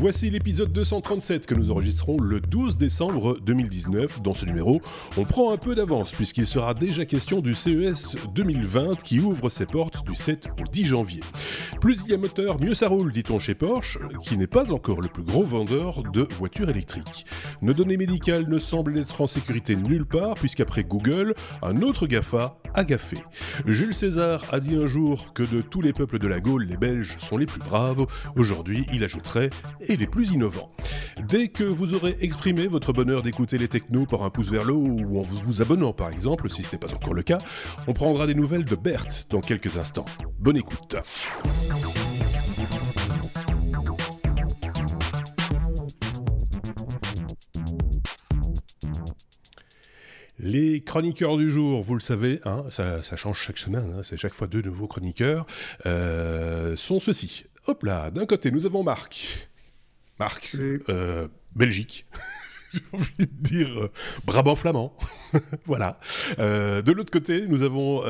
Voici l'épisode 237 que nous enregistrons le 12 décembre 2019. Dans ce numéro, on prend un peu d'avance puisqu'il sera déjà question du CES 2020 qui ouvre ses portes du 7 au 10 janvier. Plus il y a moteur, mieux ça roule, dit-on chez Porsche, qui n'est pas encore le plus gros vendeur de voitures électriques. Nos données médicales ne semblent être en sécurité nulle part puisqu'après Google, un autre GAFA a gaffé. Jules César a dit un jour que de tous les peuples de la Gaule, les Belges sont les plus braves. Aujourd'hui, il ajouterait « et les plus innovants ». Dès que vous aurez exprimé votre bonheur d'écouter les technos par un pouce vers le haut ou en vous abonnant par exemple, si ce n'est pas encore le cas, on prendra des nouvelles de Berthe dans quelques instants. Bonne écoute. Les chroniqueurs du jour, vous le savez, hein, ça change chaque semaine, hein, c'est chaque fois deux nouveaux chroniqueurs, sont ceux-ci. Hop là, d'un côté, nous avons Marc, Belgique, j'ai envie de dire Brabant flamand, voilà. De l'autre côté, nous avons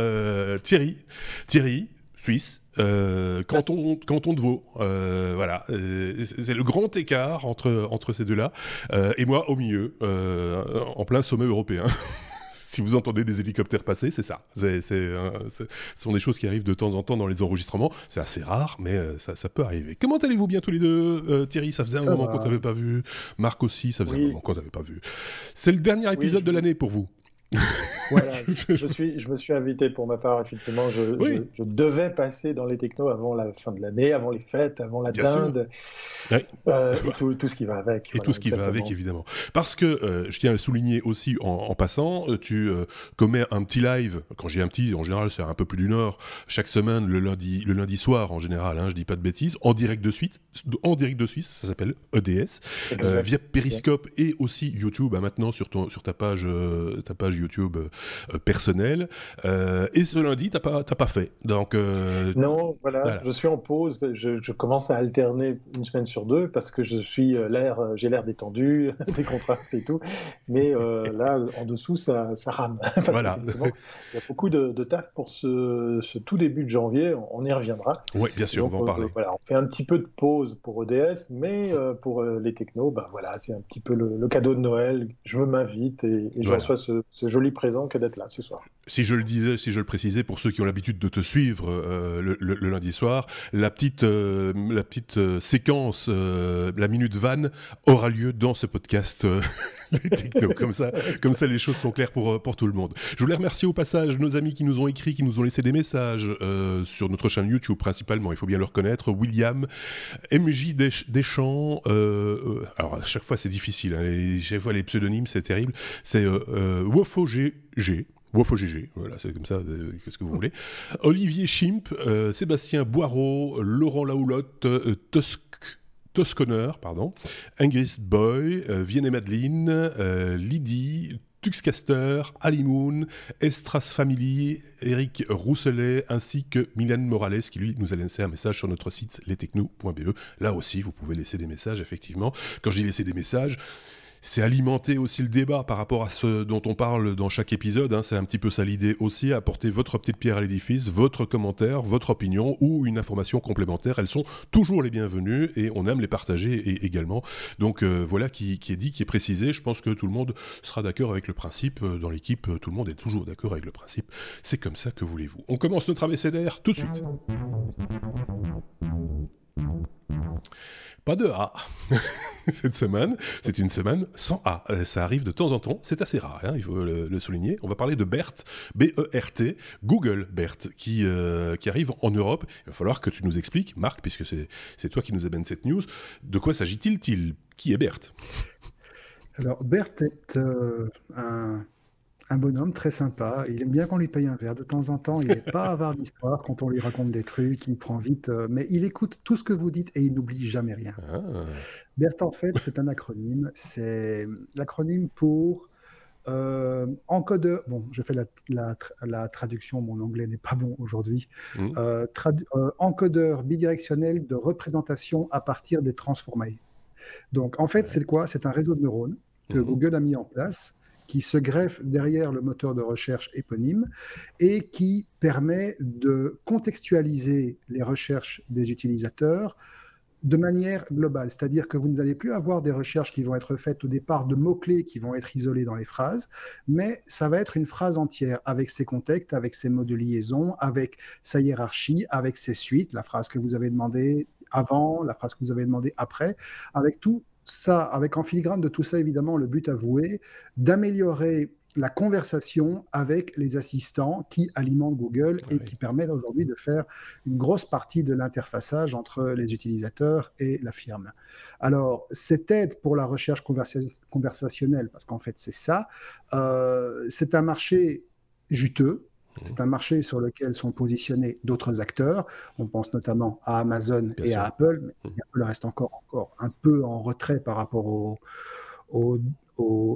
Thierry, Suisse. Canton de Vaud, voilà, c'est le grand écart entre ces deux-là, et moi au milieu, en plein sommet européen. Si vous entendez des hélicoptères passer, c'est ça. Ce sont des choses qui arrivent de temps en temps dans les enregistrements. C'est assez rare, mais ça peut arriver. Comment allez-vous bien tous les deux, Thierry? Ça faisait un moment qu'on t'avait pas vu. Marc aussi, ça faisait un moment qu'on t'avait pas vu. C'est le dernier épisode de l'année pour vous. Voilà, je me suis invité pour ma part, effectivement. Je devais passer dans les technos avant la fin de l'année, avant les fêtes, avant la dinde, et tout ce qui va avec. Et voilà, tout ce qui va avec, évidemment. Parce que, je tiens à le souligner aussi en passant, tu commets un petit live, quand j'ai un petit, en général c'est un peu plus d'une heure, chaque semaine, le lundi soir en général, hein, je dis pas de bêtises, en direct de Suisse, ça s'appelle EDS, via Periscope et aussi YouTube, hein, maintenant sur ta page YouTube personnelle, et ce lundi t'as pas fait, donc non, voilà, je suis en pause, je commence à alterner une semaine sur deux parce que j'ai l'air détendu, décontracté et tout, mais là en dessous ça rame. Voilà. Il y a beaucoup de taf pour ce tout début de janvier, on y reviendra. Oui, bien sûr, donc, on va en parler. Voilà, on fait un petit peu de pause pour ODS, mais pour les technos, voilà, c'est un petit peu le cadeau de Noël. Je m'invite et je reçois ce joli présent que d'être là ce soir. Si je le précisais, pour ceux qui ont l'habitude de te suivre le lundi soir, la petite séquence, la minute vanne aura lieu dans ce podcast. Les technos, comme ça les choses sont claires pour tout le monde. Je voulais remercier au passage nos amis qui nous ont écrit, qui nous ont laissé des messages sur notre chaîne YouTube principalement, il faut bien le reconnaître. William, MJ Deschamps, alors à chaque fois c'est difficile, hein, chaque fois les pseudonymes c'est terrible, c'est WofoGG, voilà, c'est comme ça, qu'est-ce que vous voulez. Olivier Schimp, Sébastien Boireau, Laurent Lahoulotte, Tosconer, Ingris Boy, Vienne et Madeline, Lydie, Tuxcaster, Ali Moon, Estras Family, Eric Rousselet, ainsi que Mylène Morales, qui lui nous a laissé un message sur notre site lestechno.be. Là aussi, vous pouvez laisser des messages, effectivement. Quand je dis laisser des messages, c'est alimenter aussi le débat par rapport à ce dont on parle dans chaque épisode, hein, c'est un petit peu ça l'idée aussi, apporter votre petite pierre à l'édifice, votre commentaire, votre opinion ou une information complémentaire, elles sont toujours les bienvenues et on aime les partager également. Donc voilà qui est dit, qui est précisé, je pense que tout le monde sera d'accord avec le principe, dans l'équipe tout le monde est toujours d'accord avec le principe, c'est comme ça que voulez-vous. On commence notre abécédaire tout de suite. Pas de A. Cette semaine, c'est une semaine sans A. Ça arrive de temps en temps, c'est assez rare, hein, il faut le souligner. On va parler de BERT, B-E-R-T, Google BERT, qui arrive en Europe. Il va falloir que tu nous expliques, Marc, puisque c'est toi qui nous amène cette news, de quoi s'agit-il? Qui est BERT? Alors, BERT est un bonhomme très sympa. Il aime bien qu'on lui paye un verre de temps en temps. Il n'est pas avare d'histoire quand on lui raconte des trucs. Il prend vite, mais il écoute tout ce que vous dites et il n'oublie jamais rien. Ah. BERT, en fait, c'est un acronyme. C'est l'acronyme pour encodeur. Bon, je fais la traduction. Mon anglais n'est pas bon aujourd'hui. Encodeur bidirectionnel de représentation à partir des transformés. Donc, en fait, c'est quoi? C'est un réseau de neurones que Google a mis en place, qui se greffe derrière le moteur de recherche éponyme et qui permet de contextualiser les recherches des utilisateurs de manière globale, c'est-à-dire que vous n'allez plus avoir des recherches qui vont être faites au départ de mots-clés qui vont être isolés dans les phrases, mais ça va être une phrase entière avec ses contextes, avec ses mots de liaison, avec sa hiérarchie, avec ses suites, la phrase que vous avez demandé avant, la phrase que vous avez demandé après, avec tout ça, avec en filigrane de tout ça, évidemment, le but avoué d'améliorer la conversation avec les assistants qui alimentent Google et qui permettent aujourd'hui de faire une grosse partie de l'interfaçage entre les utilisateurs et la firme. Alors, cette aide pour la recherche conversationnelle, parce qu'en fait c'est ça, c'est un marché juteux. C'est un marché sur lequel sont positionnés d'autres acteurs. On pense notamment à Amazon et à Apple, mais Apple reste encore un peu en retrait par rapport aux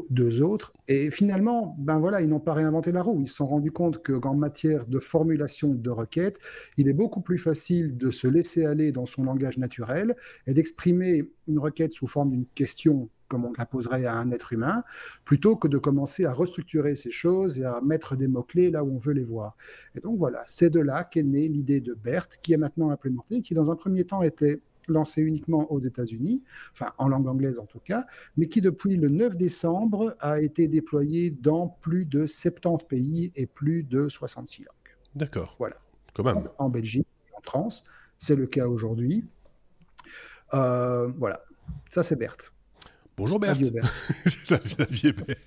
deux autres. Et finalement, ben voilà, ils n'ont pas réinventé la roue. Ils se sont rendus compte qu'en matière de formulation de requêtes, il est beaucoup plus facile de se laisser aller dans son langage naturel et d'exprimer une requête sous forme d'une question comme on la poserait à un être humain, plutôt que de commencer à restructurer ces choses et à mettre des mots-clés là où on veut les voir. Et donc voilà, c'est de là qu'est née l'idée de BERT, qui est maintenant implémentée, qui dans un premier temps était lancé uniquement aux États-Unis, enfin en langue anglaise en tout cas, mais qui depuis le 9 décembre a été déployé dans plus de 70 pays et plus de 66 langues. D'accord. Voilà. Quand même. En Belgique, en France, c'est le cas aujourd'hui. Voilà. Ça, c'est BERT. Bonjour Berthe. Adieu Berthe. La vie est Berthe.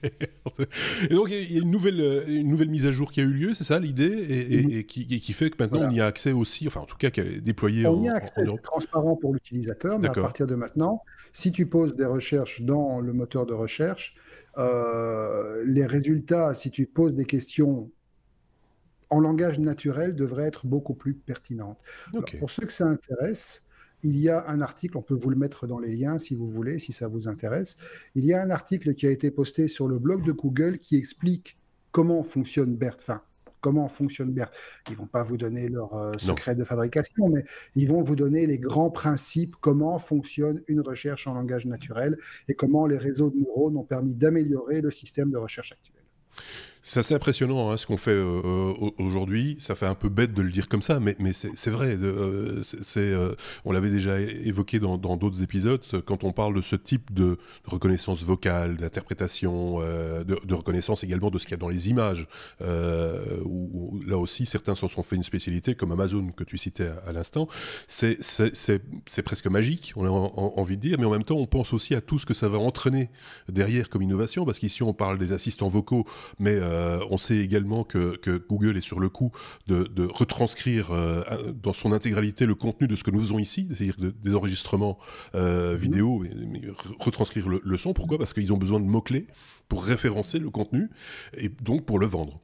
Et donc il y a une nouvelle mise à jour qui a eu lieu, c'est ça l'idée, et qui fait que maintenant on y a accès aussi, enfin en tout cas qui est déployé on y a accès, c'est transparent pour l'utilisateur, mais à partir de maintenant, si tu poses des recherches dans le moteur de recherche, les résultats, si tu poses des questions en langage naturel, devraient être beaucoup plus pertinentes. Alors, pour ceux que ça intéresse, il y a un article, on peut vous le mettre dans les liens si vous voulez, si ça vous intéresse. Il y a un article qui a été posté sur le blog de Google qui explique comment fonctionne BERT. Enfin, comment fonctionne BERT. Ils ne vont pas vous donner leur secret de fabrication, mais ils vont vous donner les grands principes, comment fonctionne une recherche en langage naturel et comment les réseaux de neurones ont permis d'améliorer le système de recherche actuel. C'est assez impressionnant ce qu'on fait aujourd'hui. Ça fait un peu bête de le dire comme ça, mais c'est vrai. On l'avait déjà évoqué dans d'autres épisodes. Quand on parle de ce type de reconnaissance vocale, d'interprétation, de reconnaissance également de ce qu'il y a dans les images, où là aussi certains s'en sont fait une spécialité, comme Amazon que tu citais à l'instant, c'est presque magique, on a envie de dire, mais en même temps on pense aussi à tout ce que ça va entraîner derrière comme innovation, parce qu'ici on parle des assistants vocaux, mais on sait également que Google est sur le coup de retranscrire dans son intégralité le contenu de ce que nous faisons ici, c'est-à-dire des enregistrements vidéo, mais retranscrire le son. Pourquoi ? Parce qu'ils ont besoin de mots-clés pour référencer le contenu et donc pour le vendre.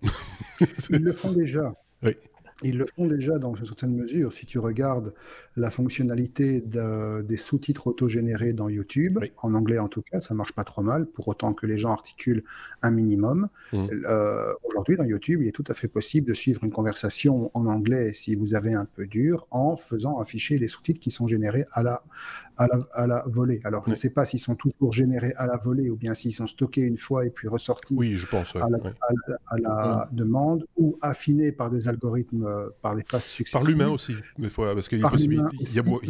Ils le font déjà. Oui. Ils le font déjà dans une certaine mesure. Si tu regardes la fonctionnalité des sous-titres autogénérés dans YouTube, en anglais en tout cas, ça marche pas trop mal, pour autant que les gens articulent un minimum. Aujourd'hui, dans YouTube, il est tout à fait possible de suivre une conversation en anglais si vous avez un peu dur, en faisant afficher les sous-titres qui sont générés à la volée. Alors, je ne sais pas s'ils sont toujours générés à la volée ou bien s'ils sont stockés une fois et puis ressortis je pense, à la demande, ou affinés par des algorithmes, par des passes successives. Par l'humain aussi, des fois, parce qu'il y a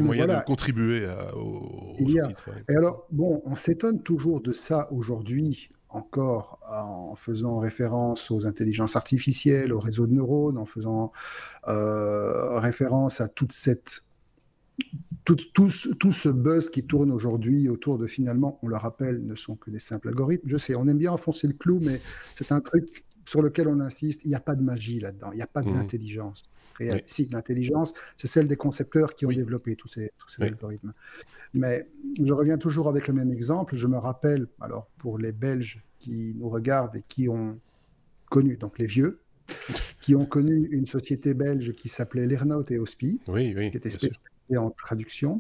moyen de contribuer aux sous-titres. Et alors, bon, on s'étonne toujours de ça aujourd'hui, encore en faisant référence aux intelligences artificielles, aux réseaux de neurones, en faisant référence à toute cette... Tout ce buzz qui tourne aujourd'hui autour de, finalement, on le rappelle, ne sont que des simples algorithmes. Je sais, on aime bien enfoncer le clou, mais c'est un truc sur lequel on insiste. Il n'y a pas de magie là-dedans, il n'y a pas d'intelligence réelle. Si, l'intelligence, c'est celle des concepteurs qui ont développé tous ces algorithmes. Mais je reviens toujours avec le même exemple. Je me rappelle, alors pour les Belges qui nous regardent et qui ont connu, donc les vieux, qui ont connu une société belge qui s'appelait Lernout et Hospi, qui était spécialisée en traduction.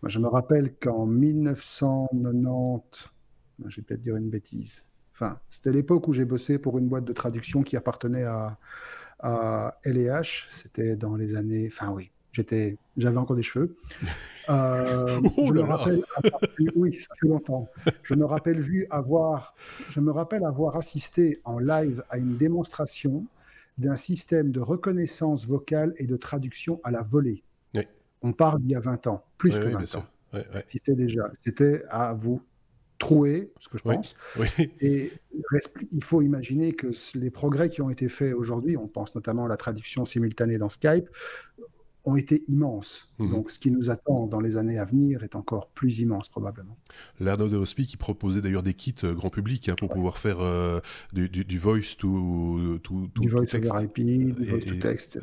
Moi, je me rappelle qu'en 1990, je vais peut-être dire une bêtise, enfin, c'était l'époque où j'ai bossé pour une boîte de traduction qui appartenait à L&H, c'était dans les années... Enfin oui, j'avais encore des cheveux. Je me rappelle oui, ça fait longtemps. Je me rappelle avoir assisté en live à une démonstration d'un système de reconnaissance vocale et de traduction à la volée. On parle d'il y a 20 ans, plus que 20 ans. existait déjà. C'était à vous trouer, ce que je pense. Oui. Et il faut imaginer que les progrès qui ont été faits aujourd'hui, on pense notamment à la traduction simultanée dans Skype, ont été immenses. Donc, ce qui nous attend dans les années à venir est encore plus immense, probablement. L'Arnaud de Hospi qui proposait d'ailleurs des kits grand public pour pouvoir faire du voice to du voice text. over IP, du voice to text.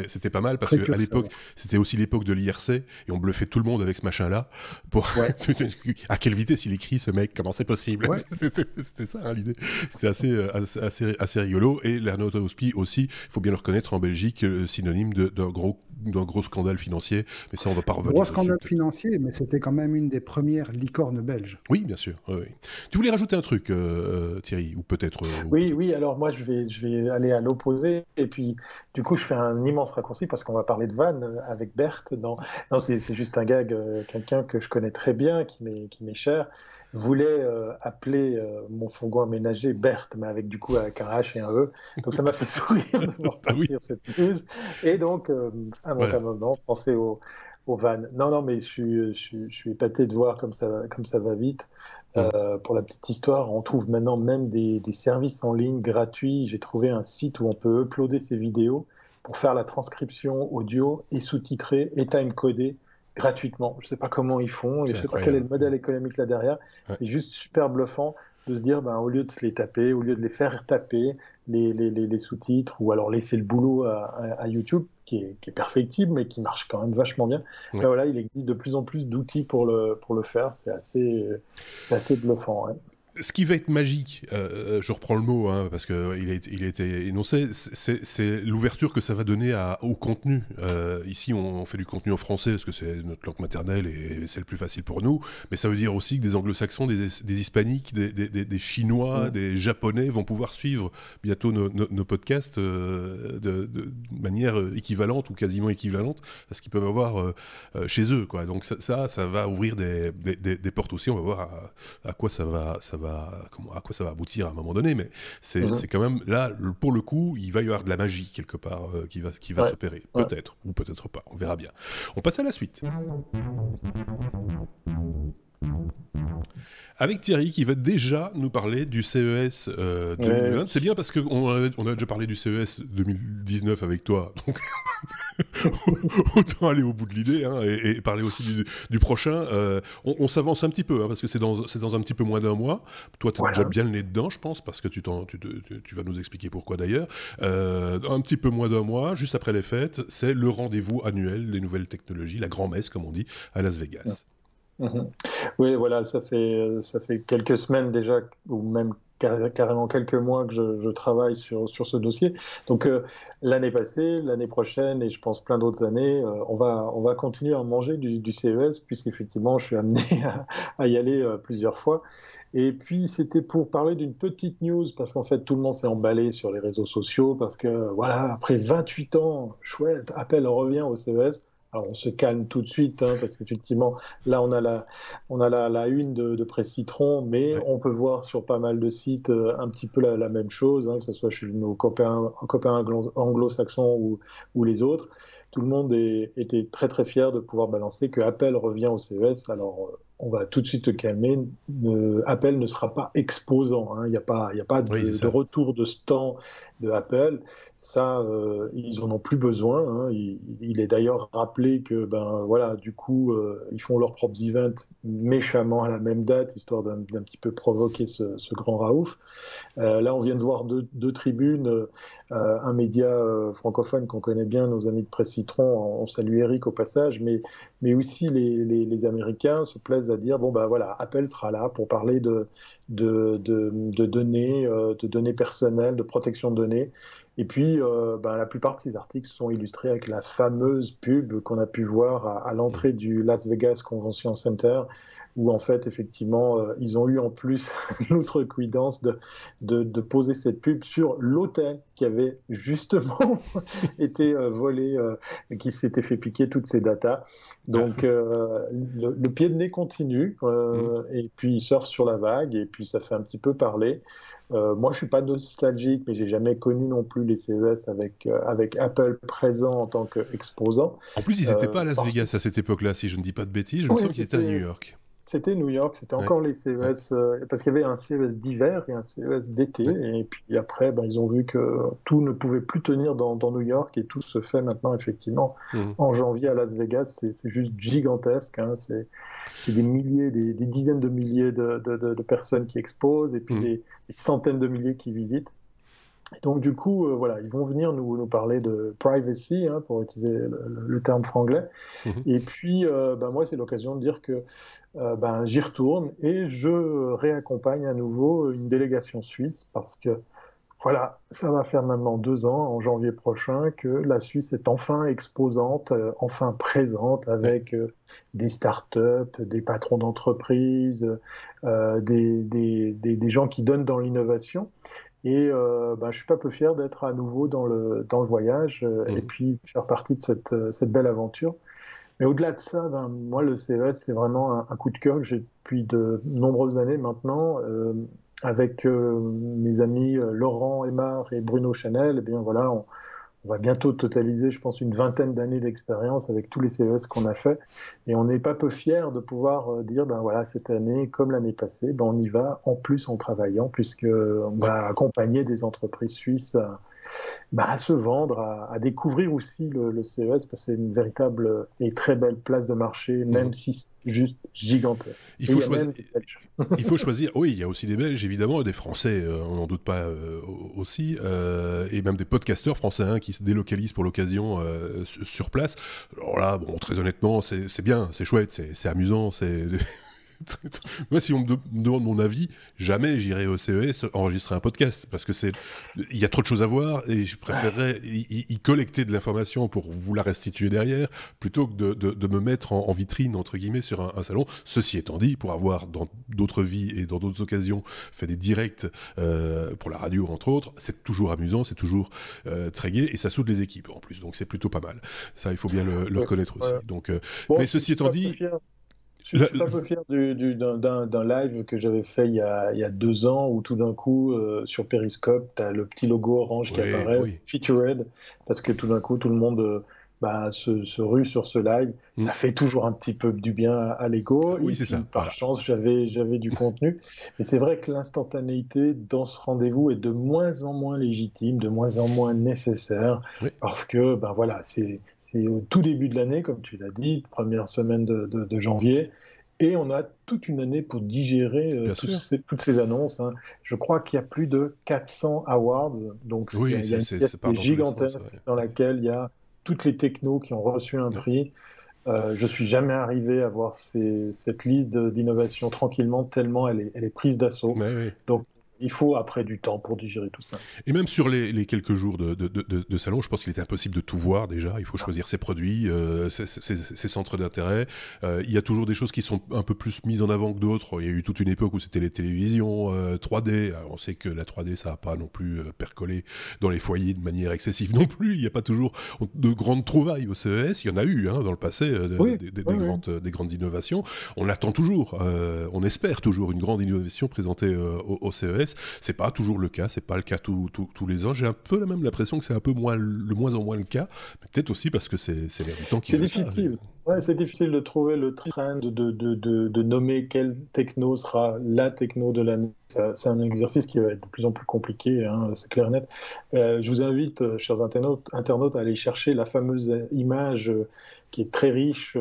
C'était pas mal parce qu'à l'époque, c'était aussi l'époque de l'IRC et on bluffait tout le monde avec ce machin-là. À quelle vitesse il écrit ce mec? Comment c'est possible? C'était ça hein, l'idée. C'était assez rigolo. Et l'Arnaud de Hospi aussi, il faut bien le reconnaître, en Belgique, synonyme d'un gros scandale financier. Mais ça, on va pas revenir. Gros scandale financier, mais c'était quand même une des premières licornes belges. Oui, bien sûr. Oui. Tu voulais rajouter un truc, Thierry, ou peut-être. Oui. Alors moi, je vais aller à l'opposé, et puis du coup, je fais un immense raccourci parce qu'on va parler de Van avec Berthe. Non, c'est juste un gag. Quelqu'un que je connais très bien, qui m'est cher, voulait appeler mon fourgon aménagé Berthe, mais avec un H et un E. Donc ça m'a fait sourire de voir partir cette news. Et donc, à un moment, je pensais au van. Non, mais je suis épaté de voir comme ça va vite. Pour la petite histoire, on trouve maintenant même des services en ligne gratuits. J'ai trouvé un site où on peut uploader ses vidéos pour faire la transcription audio et sous-titrer et time-coder gratuitement. Je ne sais pas comment ils font, je ne sais pas quel est le modèle économique là derrière. C'est juste super bluffant de se dire, au lieu de se les taper, au lieu de les faire taper, les sous-titres, ou alors laisser le boulot à YouTube, qui est perfectible, mais qui marche quand même vachement bien. Voilà, il existe de plus en plus d'outils pour le faire. C'est assez bluffant. Ce qui va être magique, je reprends le mot parce qu'il a été énoncé, c'est l'ouverture que ça va donner au contenu. Ici, on fait du contenu en français parce que c'est notre langue maternelle et c'est le plus facile pour nous. Mais ça veut dire aussi que des anglo-saxons, des hispaniques, des chinois, des japonais vont pouvoir suivre bientôt nos podcasts de manière équivalente ou quasiment équivalente à ce qu'ils peuvent avoir chez eux, quoi. Donc ça va ouvrir des portes aussi. On va voir à quoi ça va aboutir à un moment donné, mais c'est quand même là, pour le coup, il va y avoir de la magie quelque part qui va s'opérer, peut-être ou peut-être pas, on verra bien. On passe à la suite. Avec Thierry qui va déjà nous parler du CES 2020. C'est bien parce qu'on a déjà parlé du CES 2019 avec toi, donc autant aller au bout de l'idée et parler aussi du prochain. On s'avance un petit peu parce que c'est dans un petit peu moins d'un mois. Toi, tu as déjà bien le nez dedans, je pense, parce que tu vas nous expliquer pourquoi d'ailleurs. Un petit peu moins d'un mois, juste après les fêtes, c'est le rendez-vous annuel des nouvelles technologies, la grand-messe, comme on dit, à Las Vegas. Oui, voilà, ça fait quelques semaines déjà, ou même carrément quelques mois que je travaille sur ce dossier. Donc l'année passée, l'année prochaine, et je pense plein d'autres années, on va continuer à manger du CES, puisqu'effectivement, je suis amené à y aller plusieurs fois. Et puis, c'était pour parler d'une petite news, parce qu'en fait, tout le monde s'est emballé sur les réseaux sociaux, parce que, voilà, après 28 ans, chouette, Apple revient au CES. Alors, on se calme tout de suite, parce qu'effectivement, là, on a la une de Presse Citron, mais on peut voir sur pas mal de sites un petit peu la même chose, que ce soit chez nos copains anglo-saxons ou les autres. Tout le monde était très, très fier de pouvoir balancer que Apple revient au CES. Alors, on va tout de suite te calmer. Apple ne sera pas exposant. Il n'y a pas de retour de stand de Apple. Ça, ils en ont plus besoin. Il est d'ailleurs rappelé que, du coup, ils font leurs propres events méchamment à la même date, histoire d'un petit peu provoquer ce grand raouf. Là, on vient de voir deux tribunes, un média francophone qu'on connaît bien, nos amis de Presse Citron. On salue Eric au passage, mais aussi les Américains se plaisent à dire Apple sera là pour parler de données personnelles, de protection de données. Et puis, la plupart de ces articles sont illustrés avec la fameuse pub qu'on a pu voir à l'entrée du Las Vegas Convention Center, où en fait, effectivement, ils ont eu en plus l'outrecuidance de poser cette pub sur l'hôtel qui avait justement été volé, qui s'était fait piquer toutes ces datas. Donc, le pied de nez continue, et puis il surfe sur la vague, et puis ça fait un petit peu parler. Moi, je suis pas nostalgique, mais j'ai jamais connu non plus les CES avec Apple présent en tant qu'exposant. En plus, ils n'étaient pas à Las Parce que Vegas à cette époque-là, si je ne dis pas de bêtises. Je me oui, semble qu'ils étaient à New York. c'était New York, c'était Ouais, encore les ouais, CES, parce qu'il y avait un CES d'hiver et un CES d'été, ouais. et puis après, ben, ils ont vu que tout ne pouvait plus tenir dans New York, et tout se fait maintenant, effectivement, Mhm. en janvier à Las Vegas. C'est juste gigantesque, hein, c'est des milliers, des dizaines de milliers de personnes qui exposent, et puis Mhm. des centaines de milliers qui visitent. Et donc, du coup, voilà, ils vont venir nous parler de privacy, hein, pour utiliser le terme franglais. Mhm. Et puis, ben, moi, c'est l'occasion de dire que ben, j'y retourne et je réaccompagne à nouveau une délégation suisse parce que voilà, ça va faire maintenant 2 ans, en janvier prochain, que la Suisse est enfin exposante, enfin présente Ouais. avec des startups, des patrons d'entreprises, des gens qui donnent dans l'innovation. Et ben, je suis pas peu fier d'être à nouveau dans le voyage et Mhm. puis faire partie de cette belle aventure. Mais au-delà de ça, ben, moi, le CES, c'est vraiment un coup de cœur que j'ai depuis de nombreuses années maintenant. Avec mes amis Laurent Aymar et Bruno Chanel, eh bien voilà, on va bientôt totaliser, je pense, une vingtaine d'années d'expérience avec tous les CES qu'on a fait. Et on n'est pas peu fiers de pouvoir dire, ben voilà, cette année, comme l'année passée, ben on y va en plus en travaillant, puisqu'on Ouais. va accompagner des entreprises suisses bah, à se vendre, à découvrir aussi le CES, parce que c'est une véritable et très belle place de marché, Mhm. même si c'est juste gigantesque. Il Et faut il y a choisir. même des Belges. Il faut choisir. Oui, il y a aussi des Belges, évidemment, et des Français, on n'en doute pas aussi, et même des podcasteurs français hein, qui se délocalisent pour l'occasion sur place. Alors là, bon, très honnêtement, c'est bien, c'est chouette, c'est amusant, c'est. Moi, si on me demande mon avis, jamais j'irai au CES enregistrer un podcast parce que il y a trop de choses à voir et je préférerais y collecter de l'information pour vous la restituer derrière plutôt que de me mettre en vitrine entre guillemets sur un salon. Ceci étant dit, pour avoir dans d'autres vies et dans d'autres occasions fait des directs pour la radio entre autres, c'est toujours amusant, c'est toujours très gai et ça soude les équipes en plus, donc c'est plutôt pas mal. Ça, il faut bien le Ouais, reconnaître aussi. ouais. Donc, Bon, mais je ceci suis étant pas peu dit. fier. Je suis pas peu fier d'un live que j'avais fait il y a 2 ans où tout d'un coup, sur Periscope, tu as le petit logo orange qui Oui, bah apparaît, oui. Featured, parce que tout d'un coup, tout le monde bah, se rue sur ce live. Mm. Ça fait toujours un petit peu du bien à l'ego. Et Oui, c'est puis, ça, par voilà. chance, j'avais du contenu. Et c'est vrai que l'instantanéité dans ce rendez-vous est de moins en moins légitime, de moins en moins nécessaire, Oui, parce que ben voilà, c'est au tout début de l'année, comme tu l'as dit, première semaine de janvier. Et on a toute une année pour digérer bien sûr. toutes ces annonces, hein. Je crois qu'il y a plus de 400 awards, donc Oui, il y a une ça pièce qui part est dans tous les sens. gigantesque dans laquelle il y a toutes les technos qui ont reçu un Ouais. prix. Je suis jamais arrivé à voir cette liste d'innovation tranquillement, tellement elle est prise d'assaut. Ouais, ouais. Donc il faut après du temps pour digérer tout ça. Et même sur les quelques jours de salon, je pense qu'il était impossible de tout voir déjà. Il faut choisir ses produits, ses centres d'intérêt. Il y a toujours des choses qui sont un peu plus mises en avant que d'autres. Il y a eu toute une époque où c'était les télévisions 3D. Alors, on sait que la 3D, ça n'a pas non plus percolé dans les foyers de manière excessive non plus. Il n'y a pas toujours de grandes trouvailles au CES. Il y en a eu hein, dans le passé, Oui, oui, oui. des grandes innovations. On attend toujours, on espère toujours une grande innovation présentée au CES. C'est pas toujours le cas, c'est pas le cas tous les ans. J'ai un peu même l'impression que c'est un peu moins en moins le cas, mais peut-être aussi parce que c'est l'air du temps qui C'est veut ça. difficile. Ouais, c'est difficile de trouver le trend, de nommer quelle techno sera la techno de l'année. C'est un exercice qui va être de plus en plus compliqué, hein, c'est clair et net. Je vous invite, chers internautes, à aller chercher la fameuse image qui est très riche,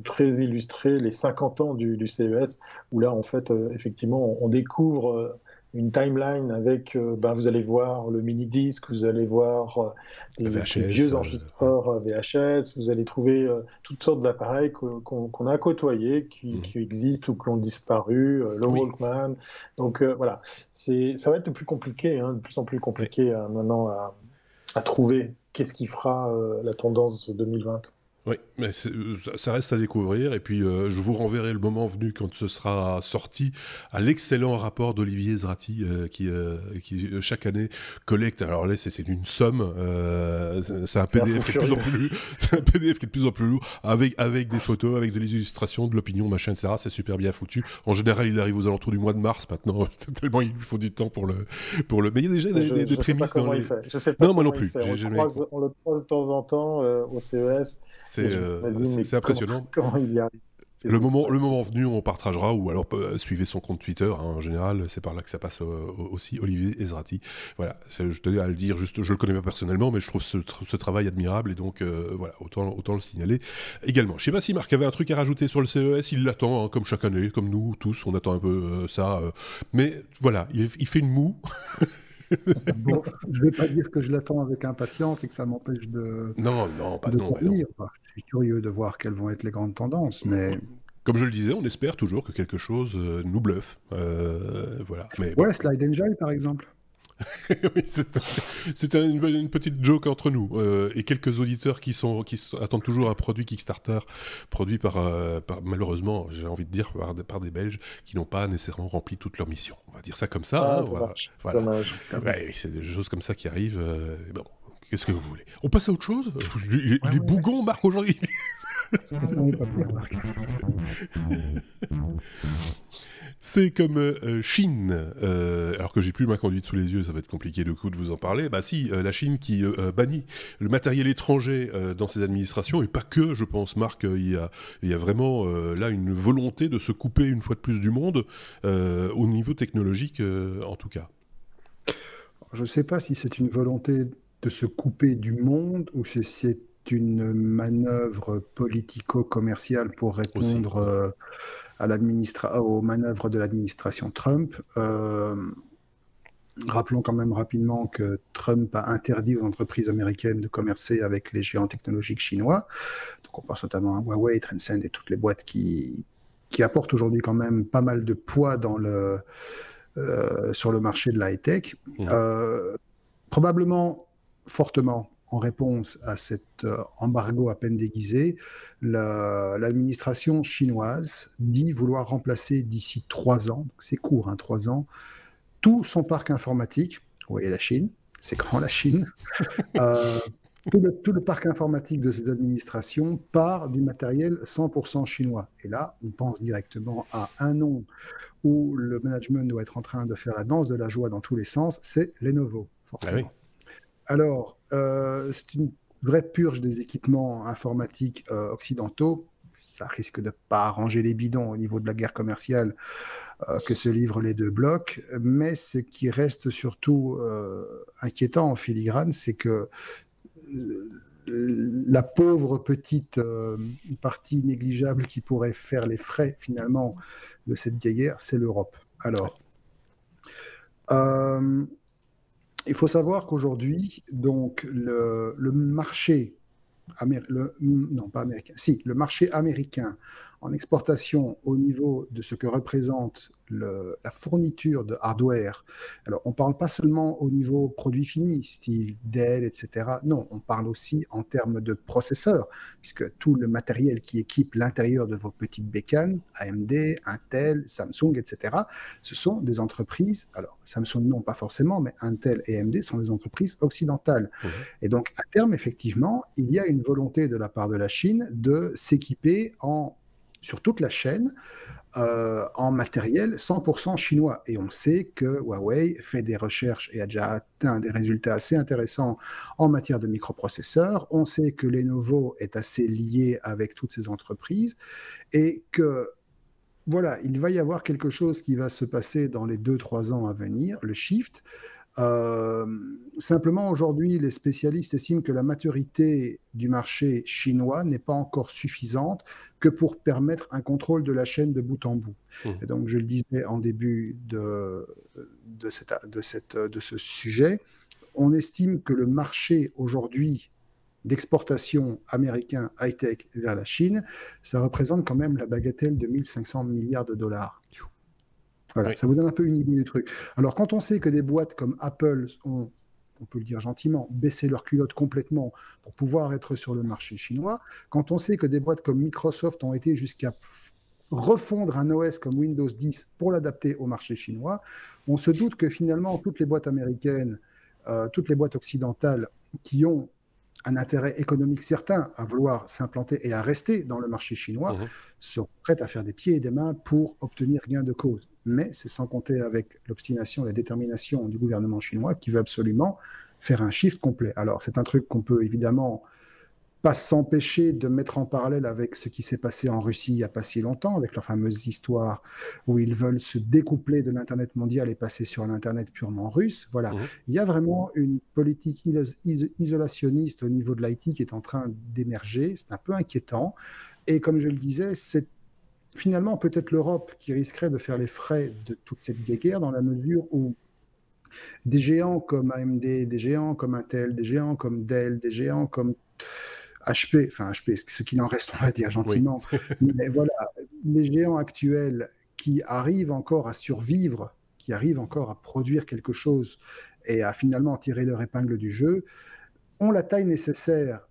très illustrée, les 50 ans du CES, où là, en fait, effectivement, on découvre une timeline avec, ben, vous allez voir le mini-disque, vous allez voir La des VHS, vieux ouais. enregistreurs VHS, vous allez trouver toutes sortes d'appareils qu'on a côtoyés, Mhm. qui existent ou qui ont disparu, le Oui, Walkman. Donc voilà, ça va être de plus compliqué, hein, de plus en plus oui. compliqué maintenant à trouver qu'est-ce qui fera la tendance 2020. Oui, mais ça reste à découvrir. Et puis, je vous renverrai le moment venu quand ce sera sorti à l'excellent rapport d'Olivier Zrati qui chaque année collecte. Alors là, c'est une somme. C'est un PDF qui est de plus en plus, c'est un PDF qui est de plus en plus lourd avec des photos, avec de l'illustration, de l'opinion, machin, etc. C'est super bien foutu. En général, il arrive aux alentours du mois de mars maintenant. Tellement il lui faut du temps pour le. Mais il y a déjà des prémices dans les. Je sais pas non, moi non comment plus. On le croise de temps en temps au CES. C'est impressionnant. Comment il y arrive? Le moment venu, on partagera, ou alors suivez son compte Twitter. En général, c'est par là que ça passe aussi, Olivier Ezrati. Voilà, je tenais à le dire, juste, je le connais pas personnellement, mais je trouve ce travail admirable, et donc voilà, autant le signaler également. Je sais pas si Marc avait un truc à rajouter sur le CES, il l'attend, hein, comme chaque année, comme nous tous, on attend un peu ça. Mais voilà, il fait une moue. Bon, je ne vais pas dire que je l'attends avec impatience et que ça m'empêche de conduire. Enfin, je suis curieux de voir quelles vont être les grandes tendances, mais... Comme je le disais, on espère toujours que quelque chose nous bluffe. Voilà. Mais ouais, Slide Angel, par exemple. Oui, c'est une petite joke entre nous et quelques auditeurs qui attendent toujours un produit Kickstarter produit par malheureusement, j'ai envie de dire, par des Belges qui n'ont pas nécessairement rempli toute leur mission. On va dire ça comme ça. Dommage. Ouais, c'est des choses comme ça qui arrivent. Bon, qu'est-ce que vous voulez? On passe à autre chose? Il est bougon, Marc, aujourd'hui. C'est comme Chine, alors que j'ai plus ma conduite sous les yeux, ça va être compliqué de vous en parler. Bah si, la Chine qui bannit le matériel étranger dans ses administrations, et pas que, je pense, Marc, il y a vraiment là une volonté de se couper une fois de plus du monde, au niveau technologique en tout cas. Je ne sais pas si c'est une volonté de se couper du monde ou si c'est une manœuvre politico-commerciale pour répondre aux manœuvres de l'administration Trump. Rappelons quand même rapidement que Trump a interdit aux entreprises américaines de commercer avec les géants technologiques chinois. Donc on pense notamment à Huawei, Transcend et toutes les boîtes qui apportent aujourd'hui quand même pas mal de poids sur le marché de la high-tech. Probablement fortement en réponse à cet embargo à peine déguisé, l'administration chinoise dit vouloir remplacer d'ici 3 ans, c'est court, 3 ans, tout son parc informatique. Vous voyez la Chine, c'est grand la Chine. Tout le parc informatique de ces administrations part du matériel 100% chinois. Et là, on pense directement à un nom où le management doit être en train de faire la danse de la joie dans tous les sens, c'est Lenovo, forcément. Ah oui. Alors, c'est une vraie purge des équipements informatiques occidentaux. Ça risque de ne pas arranger les bidons au niveau de la guerre commerciale que se livrent les deux blocs. Mais ce qui reste surtout inquiétant en filigrane, c'est que la pauvre petite partie négligeable qui pourrait faire les frais finalement de cette guerre, c'est l'Europe. Alors, il faut savoir qu'aujourd'hui, donc le marché le marché américain en exportation au niveau de ce que représente la fourniture de hardware. Alors, on ne parle pas seulement au niveau produit fini, style Dell, etc. Non, on parle aussi en termes de processeurs, puisque tout le matériel qui équipe l'intérieur de vos petites bécanes, AMD, Intel, Samsung, etc., ce sont des entreprises, alors Samsung non, pas forcément, mais Intel et AMD sont des entreprises occidentales. Et donc, à terme, effectivement, il y a une volonté de la part de la Chine de s'équiper sur toute la chaîne en matériel 100% chinois. Et on sait que Huawei fait des recherches et a déjà atteint des résultats assez intéressants en matière de microprocesseurs. On sait que Lenovo est assez lié avec toutes ces entreprises et que voilà, il va y avoir quelque chose qui va se passer dans les 2-3 ans à venir, le shift. Simplement, aujourd'hui, les spécialistes estiment que la maturité du marché chinois n'est pas encore suffisante que pour permettre un contrôle de la chaîne de bout en bout. Et donc, je le disais en début de ce sujet, on estime que le marché aujourd'hui d'exportation américain high-tech vers la Chine, ça représente quand même la bagatelle de 1500 milliards de dollars. Voilà, ça vous donne un peu une idée du truc. Alors, quand on sait que des boîtes comme Apple ont on peut le dire gentiment, baisser leur culotte complètement pour pouvoir être sur le marché chinois, quand on sait que des boîtes comme Microsoft ont été jusqu'à refondre un OS comme Windows 10 pour l'adapter au marché chinois, on se doute que finalement toutes les boîtes américaines, toutes les boîtes occidentales qui ont un intérêt économique certain à vouloir s'implanter et à rester dans le marché chinois, sont prêtes à faire des pieds et des mains pour obtenir gain de cause. Mais c'est sans compter avec l'obstination et la détermination du gouvernement chinois qui veut absolument faire un shift complet. Alors c'est un truc qu'on peut évidemment pas s'empêcher de mettre en parallèle avec ce qui s'est passé en Russie il n'y a pas si longtemps, avec leur fameuse histoire où ils veulent se découpler de l'Internet mondial et passer sur l'Internet purement russe. Voilà. Il y a vraiment une politique isolationniste au niveau de l'IT qui est en train d'émerger. C'est un peu inquiétant. Et comme je le disais, c'est finalement peut-être l'Europe qui risquerait de faire les frais de toute cette guerre dans la mesure où des géants comme AMD, des géants comme Intel, des géants comme Dell, des géants comme HP, ce qu'il en reste, on va dire gentiment, mais voilà, les géants actuels qui arrivent encore à survivre, qui arrivent encore à produire quelque chose et à finalement tirer leur épingle du jeu, ont la taille nécessaire,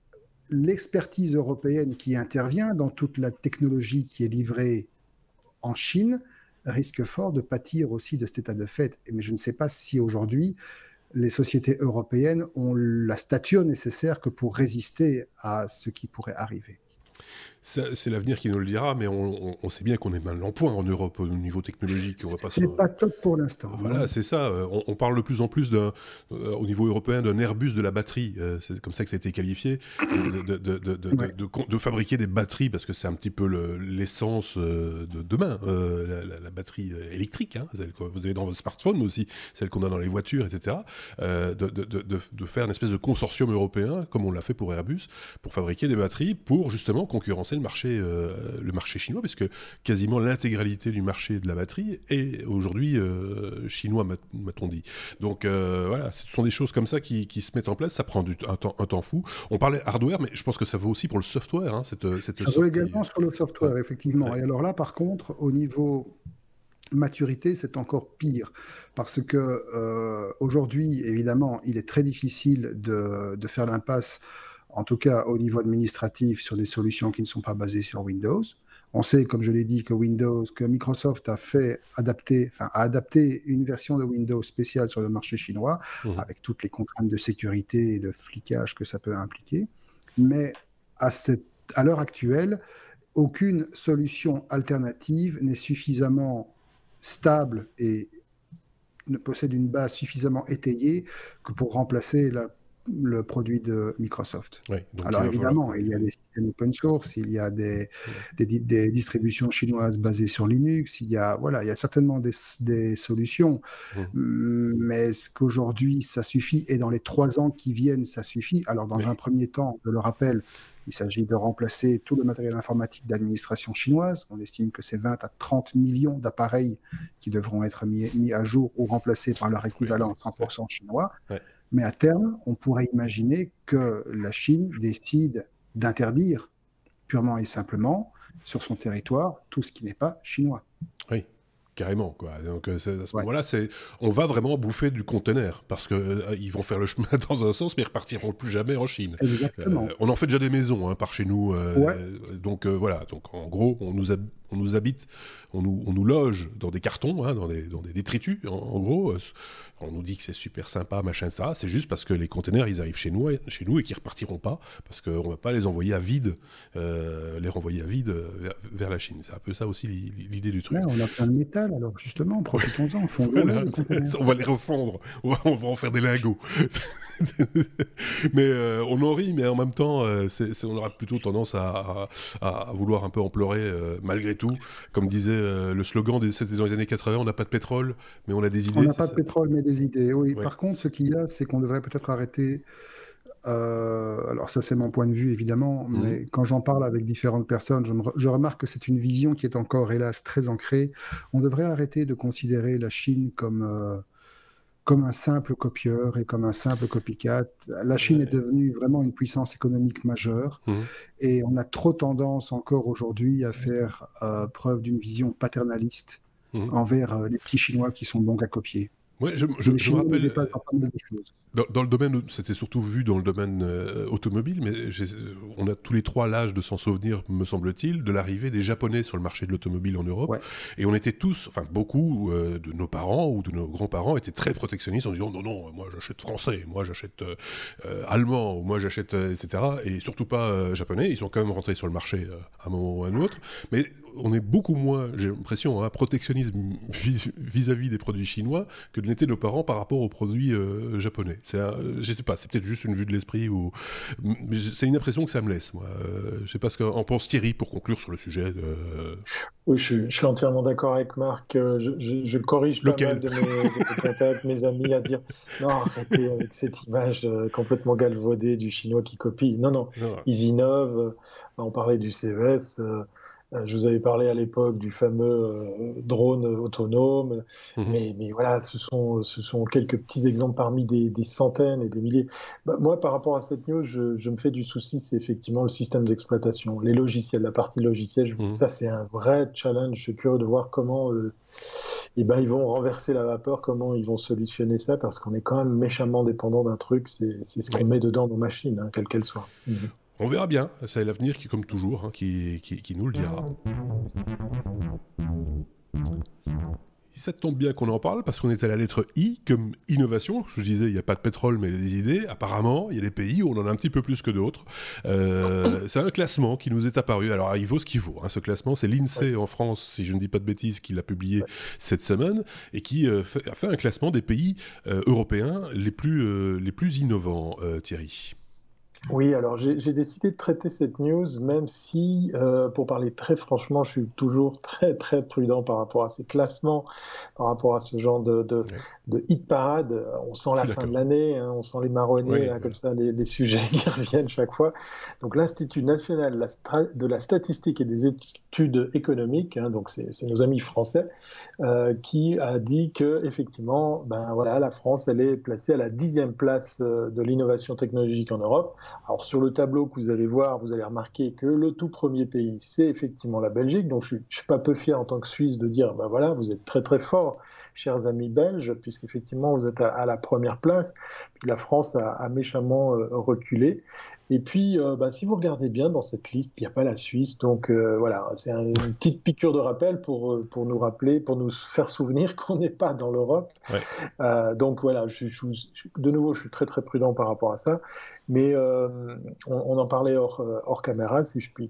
l'expertise européenne qui intervient dans toute la technologie qui est livrée en Chine risque fort de pâtir aussi de cet état de fait. Mais je ne sais pas si aujourd'hui les sociétés européennes ont la stature nécessaire que pour résister à ce qui pourrait arriver. C'est l'avenir qui nous le dira, mais on sait bien qu'on est mal en point en Europe au niveau technologique. C'est pas top pour l'instant. Voilà, c'est ça. On parle de plus en plus au niveau européen d'un Airbus de la batterie. C'est comme ça que ça a été qualifié, de fabriquer des batteries, parce que c'est un petit peu l'essence de demain, la batterie électrique, celle que vous avez dans votre smartphone, mais aussi celle qu'on a dans les voitures, etc. De faire une espèce de consortium européen, comme on l'a fait pour Airbus, pour fabriquer des batteries, pour justement concurrencer le marché chinois, parce que quasiment l'intégralité du marché de la batterie est aujourd'hui chinois, m'a-t-on dit. Donc voilà, ce sont des choses comme ça qui se mettent en place, ça prend un temps fou. On parlait hardware, mais je pense que ça vaut aussi pour le software. Ça vaut également sur le software, effectivement. Ouais. Et alors là, par contre, au niveau maturité, c'est encore pire, parce que aujourd'hui, évidemment, il est très difficile de faire l'impasse, en tout cas au niveau administratif, sur des solutions qui ne sont pas basées sur Windows. On sait, comme je l'ai dit, que Microsoft a adapté une version de Windows spéciale sur le marché chinois, avec toutes les contraintes de sécurité et de flicage que ça peut impliquer. Mais à l'heure actuelle, aucune solution alternative n'est suffisamment stable et ne possède une base suffisamment étayée que pour remplacer le produit de Microsoft. Oui, alors évidemment, il y a des systèmes open source, il y a des distributions chinoises basées sur Linux, il y a certainement des solutions, mais est-ce qu'aujourd'hui ça suffit? Et dans les 3 ans qui viennent, ça suffit? Alors dans un premier temps, je le rappelle, il s'agit de remplacer tout le matériel informatique d'administration chinoise. On estime que c'est 20 à 30 millions d'appareils qui devront être mis à jour ou remplacés par leur équivalent 100% chinois. Ouais. Mais à terme, on pourrait imaginer que la Chine décide d'interdire purement et simplement sur son territoire tout ce qui n'est pas chinois. Oui. Carrément, quoi. Donc à ce moment-là, on va vraiment bouffer du conteneur, parce que ils vont faire le chemin dans un sens, mais ils repartiront plus jamais en Chine. Exactement. On en fait déjà des maisons par chez nous, donc voilà. Donc en gros, on nous habite, on nous loge dans des cartons, dans des détritus. En gros, on nous dit que c'est super sympa, machin, etc. C'est juste parce que les conteneurs, ils arrivent chez nous et qu'ils repartiront pas, parce qu'on va pas les envoyer à vide, vers la Chine. C'est un peu ça aussi l'idée du truc. Ouais, on a besoin de métal. Alors justement, profitons-en, on va les refondre, on va en faire des lingots. Mais on en rit, mais en même temps, on aura plutôt tendance à vouloir un peu en pleurer malgré tout. Comme disait le slogan, c'était dans les années 80, on n'a pas de pétrole, mais on a des idées. On n'a pas de pétrole, mais des idées, oui. Ouais. Par contre, ce qu'il y a, c'est qu'on devrait peut-être arrêter... alors ça c'est mon point de vue évidemment, mais quand j'en parle avec différentes personnes, je remarque que c'est une vision qui est encore hélas très ancrée. On devrait arrêter de considérer la Chine comme un simple copieur et comme un simple copycat. La Chine est devenue vraiment une puissance économique majeure et on a trop tendance encore aujourd'hui à faire preuve d'une vision paternaliste envers les petits Chinois qui sont bons à copier. Ouais, je me rappelle. Dans le domaine, c'était surtout vu dans le domaine automobile, mais on a tous les trois l'âge de s'en souvenir, me semble-t-il, de l'arrivée des Japonais sur le marché de l'automobile en Europe. Ouais. Et on était tous, enfin beaucoup de nos parents ou de nos grands-parents étaient très protectionnistes en disant non, moi j'achète français, moi j'achète allemand, ou moi j'achète, etc. Et surtout pas japonais. Ils sont quand même rentrés sur le marché à un moment ou à un autre. Mais on est beaucoup moins, j'ai l'impression, protectionnisme vis-à-vis des produits chinois que de l'étaient nos parents par rapport aux produits japonais. Je sais pas, c'est peut-être juste une vue de l'esprit ou c'est une impression que ça me laisse, moi. Je sais pas ce qu'en pense Thierry pour conclure sur le sujet. Oui, je suis entièrement d'accord avec Marc. Je corrige pas mal de mes contacts, mes amis à dire non, arrêtez avec cette image complètement galvaudée du chinois qui copie. Non. Ils innovent. On parlait du CES. Je vous avais parlé à l'époque du fameux drone autonome, mais voilà, ce sont quelques petits exemples parmi des centaines et des milliers. Moi, par rapport à cette news, je me fais du souci, c'est effectivement le système d'exploitation, les logiciels, la partie logicielle. Ça, c'est un vrai challenge. Je suis curieux de voir comment ils vont renverser la vapeur, comment ils vont solutionner ça, parce qu'on est quand même méchamment dépendant d'un truc. C'est ce qu'on met dedans nos machines, quelle qu'elle soit. On verra bien, c'est l'avenir qui, comme toujours, qui nous le dira. Ça tombe bien qu'on en parle, parce qu'on est à la lettre I, comme innovation. Je disais, il n'y a pas de pétrole, mais des idées. Apparemment, il y a des pays où on en a un petit peu plus que d'autres. C'est un classement qui nous est apparu. Alors, il vaut ce qu'il vaut. Ce classement, c'est l'INSEE en France, si je ne dis pas de bêtises, qui l'a publié cette semaine, et qui a fait un classement des pays européens les plus innovants, Thierry. Oui, alors j'ai décidé de traiter cette news, même si, pour parler très franchement, je suis toujours très très prudent par rapport à ces classements, par rapport à ce genre de hit parade. On sent la fin de l'année, on sent les marronniers, comme ça, les sujets qui reviennent chaque fois. Donc l'Institut national de la statistique et des études économiques, donc c'est nos amis français, qui a dit que effectivement, la France, elle est placée à la 10e place de l'innovation technologique en Europe. Alors sur le tableau que vous allez voir, vous allez remarquer que le tout premier pays, c'est effectivement la Belgique. Donc je suis pas peu fier en tant que Suisse de dire, vous êtes très très forts, chers amis belges, puisqu'effectivement vous êtes à la première place. Puis la France a méchamment reculé. Et puis, si vous regardez bien dans cette liste, il n'y a pas la Suisse. Donc c'est une petite piqûre de rappel pour nous rappeler, pour nous faire souvenir qu'on n'est pas dans l'Europe. Ouais. Donc voilà, de nouveau, je suis très très prudent par rapport à ça. Mais on en parlait hors caméra, si je puis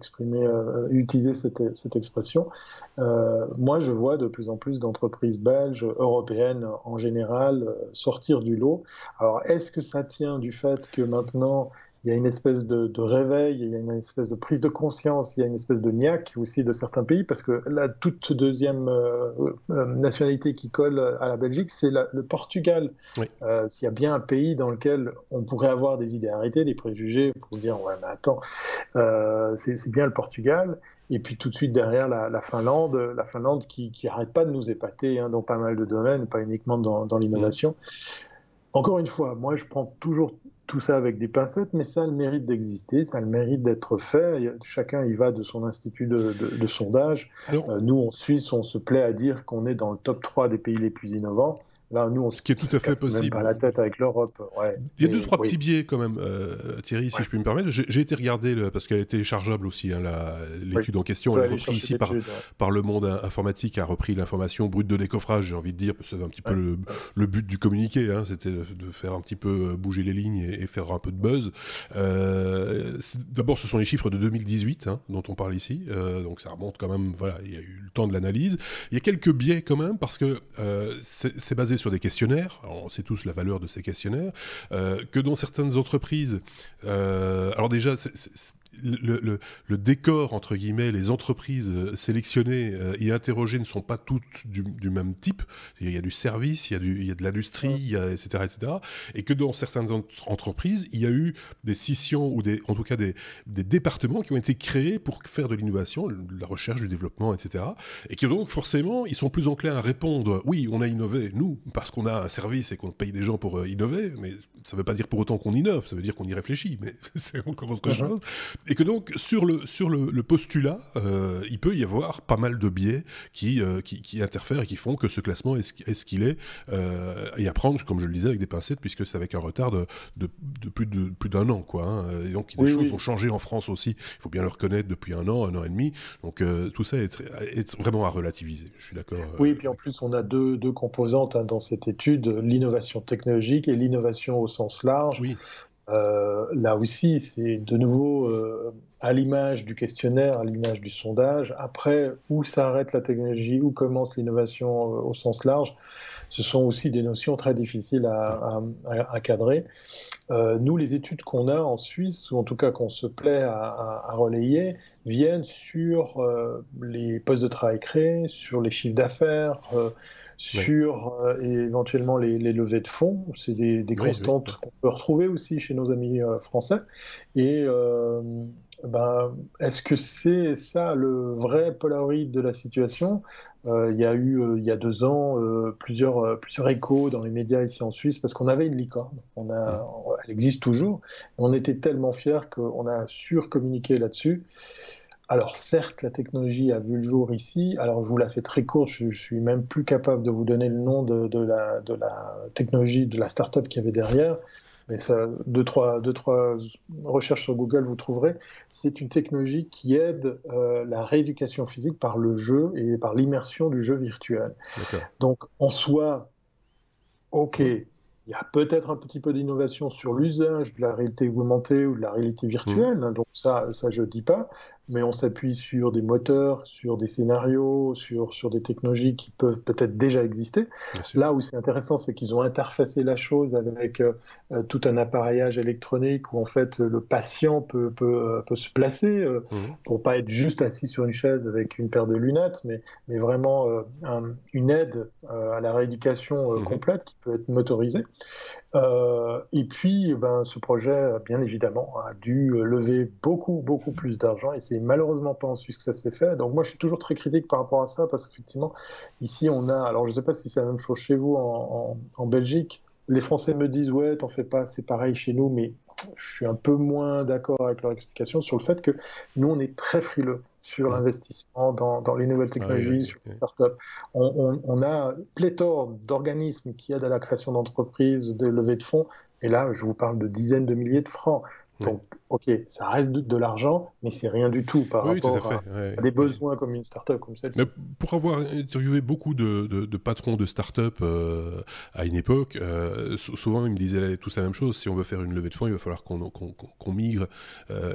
utiliser cette expression. Moi, je vois de plus en plus d'entreprises belges, européennes en général, sortir du lot. Alors, est-ce que ça tient du fait que maintenant, il y a une espèce de réveil, il y a une espèce de prise de conscience, il y a une espèce de niaque aussi de certains pays, parce que la toute deuxième nationalité qui colle à la Belgique, c'est le Portugal. Oui. S'il y a bien un pays dans lequel on pourrait avoir des idées arrêtées, des préjugés, pour dire « ouais, mais attends, c'est bien le Portugal ». Et puis tout de suite derrière la Finlande qui n'arrête pas de nous épater dans pas mal de domaines, pas uniquement dans l'innovation. Encore une fois, moi je prends toujours tout ça avec des pincettes, mais ça a le mérite d'exister, ça a le mérite d'être fait. Chacun y va de son institut de sondage. Alors, nous, en Suisse, on se plaît à dire qu'on est dans le top 3 des pays les plus innovants. Là, nous, on ce qui est tout à fait possible. Même pas la tête avec l'Europe. Ouais. Il y a 2-3 petits biais quand même, Thierry, si je puis me permettre. J'ai été regarder, parce qu'elle est téléchargeable aussi, l'étude en question. Elle est reprise ici par le monde informatique, a repris l'information brute de décoffrage, j'ai envie de dire, parce que c'est un petit peu le but du communiqué, c'était de faire un petit peu bouger les lignes et faire un peu de buzz. D'abord, ce sont les chiffres de 2018 dont on parle ici, donc ça remonte quand même, voilà, il y a eu le temps de l'analyse. Il y a quelques biais quand même, parce que c'est basé sur des questionnaires, alors on sait tous la valeur de ces questionnaires, que dans certaines entreprises, alors déjà, le décor, entre guillemets, les entreprises sélectionnées et interrogées ne sont pas toutes du même type. Il y a du service, il y a de l'industrie, etc., etc. Et que dans certaines entreprises, il y a eu des scissions ou en tout cas des départements qui ont été créés pour faire de l'innovation, de la recherche, du développement, etc. Et qui donc, forcément, ils sont plus enclins à répondre « Oui, on a innové, nous, parce qu'on a un service et qu'on paye des gens pour innover, mais ça ne veut pas dire pour autant qu'on innove, ça veut dire qu'on y réfléchit, mais c'est encore autre chose. » Et que donc, sur le postulat, il peut y avoir pas mal de biais qui interfèrent et qui font que ce classement est ce qu'il est, et à prendre, comme je le disais, avec des pincettes, puisque c'est avec un retard de plus d'un an, quoi. Hein. Et donc, des choses ont changé en France aussi, il faut bien le reconnaître, depuis un an et demi. Donc, tout ça est vraiment à relativiser, je suis d'accord. Oui, et puis en plus, on a deux composantes dans cette étude, l'innovation technologique et l'innovation au sens large. Oui. Là aussi, c'est de nouveau à l'image du questionnaire, à l'image du sondage. Après, où s'arrête la technologie, où commence l'innovation au sens large, ce sont aussi des notions très difficiles à cadrer. Nous, les études qu'on a en Suisse, ou en tout cas qu'on se plaît à relayer, viennent sur les postes de travail créés, sur les chiffres d'affaires, sur et éventuellement les levées de fonds. C'est des constantes qu'on peut retrouver aussi chez nos amis français. Et est-ce que c'est ça le vrai Polaroid de la situation ? Il y a eu, il y a 2 ans, plusieurs échos dans les médias ici en Suisse, parce qu'on avait une licorne. Elle existe toujours. On était tellement fiers qu'on a surcommuniqué là-dessus. Alors certes, la technologie a vu le jour ici. Alors je vous la fais très courte, je suis même plus capable de vous donner le nom de la technologie, de la start-up qu'il y avait derrière. Mais ça, deux, trois recherches sur Google, vous trouverez. C'est une technologie qui aide la rééducation physique par le jeu et par l'immersion du jeu virtuel. Donc en soi, ok, il y a peut-être un petit peu d'innovation sur l'usage de la réalité augmentée ou de la réalité virtuelle, donc ça je ne dis pas, mais on s'appuie sur des moteurs, sur des scénarios, sur des technologies qui peuvent peut-être déjà exister. Là où c'est intéressant, c'est qu'ils ont interfacé la chose avec tout un appareillage électronique où en fait le patient peut se placer pour pas être juste assis sur une chaise avec une paire de lunettes, mais vraiment une aide à la rééducation complète qui peut être motorisée. Et puis, ce projet, bien évidemment, a dû lever beaucoup plus d'argent, et c'est malheureusement pas en Suisse que ça s'est fait. Donc moi, je suis toujours très critique par rapport à ça, parce qu'effectivement, ici, on a... Alors, je ne sais pas si c'est la même chose chez vous en Belgique. Les Français me disent, ouais, t'en fais pas, c'est pareil chez nous, mais je suis un peu moins d'accord avec leur explication sur le fait que nous, on est très frileux sur l'investissement dans les nouvelles technologies, sur les startups. On a pléthore d'organismes qui aident à la création d'entreprises, de levée de fonds, et là, je vous parle de dizaines de milliers de francs. Donc, ok, ça reste de l'argent, mais c'est rien du tout par rapport à des besoins comme une start-up comme celle-ci. Mais pour avoir interviewé beaucoup de patrons de start-up à une époque, souvent ils me disaient tous la même chose. Si on veut faire une levée de fonds, il va falloir qu'on migre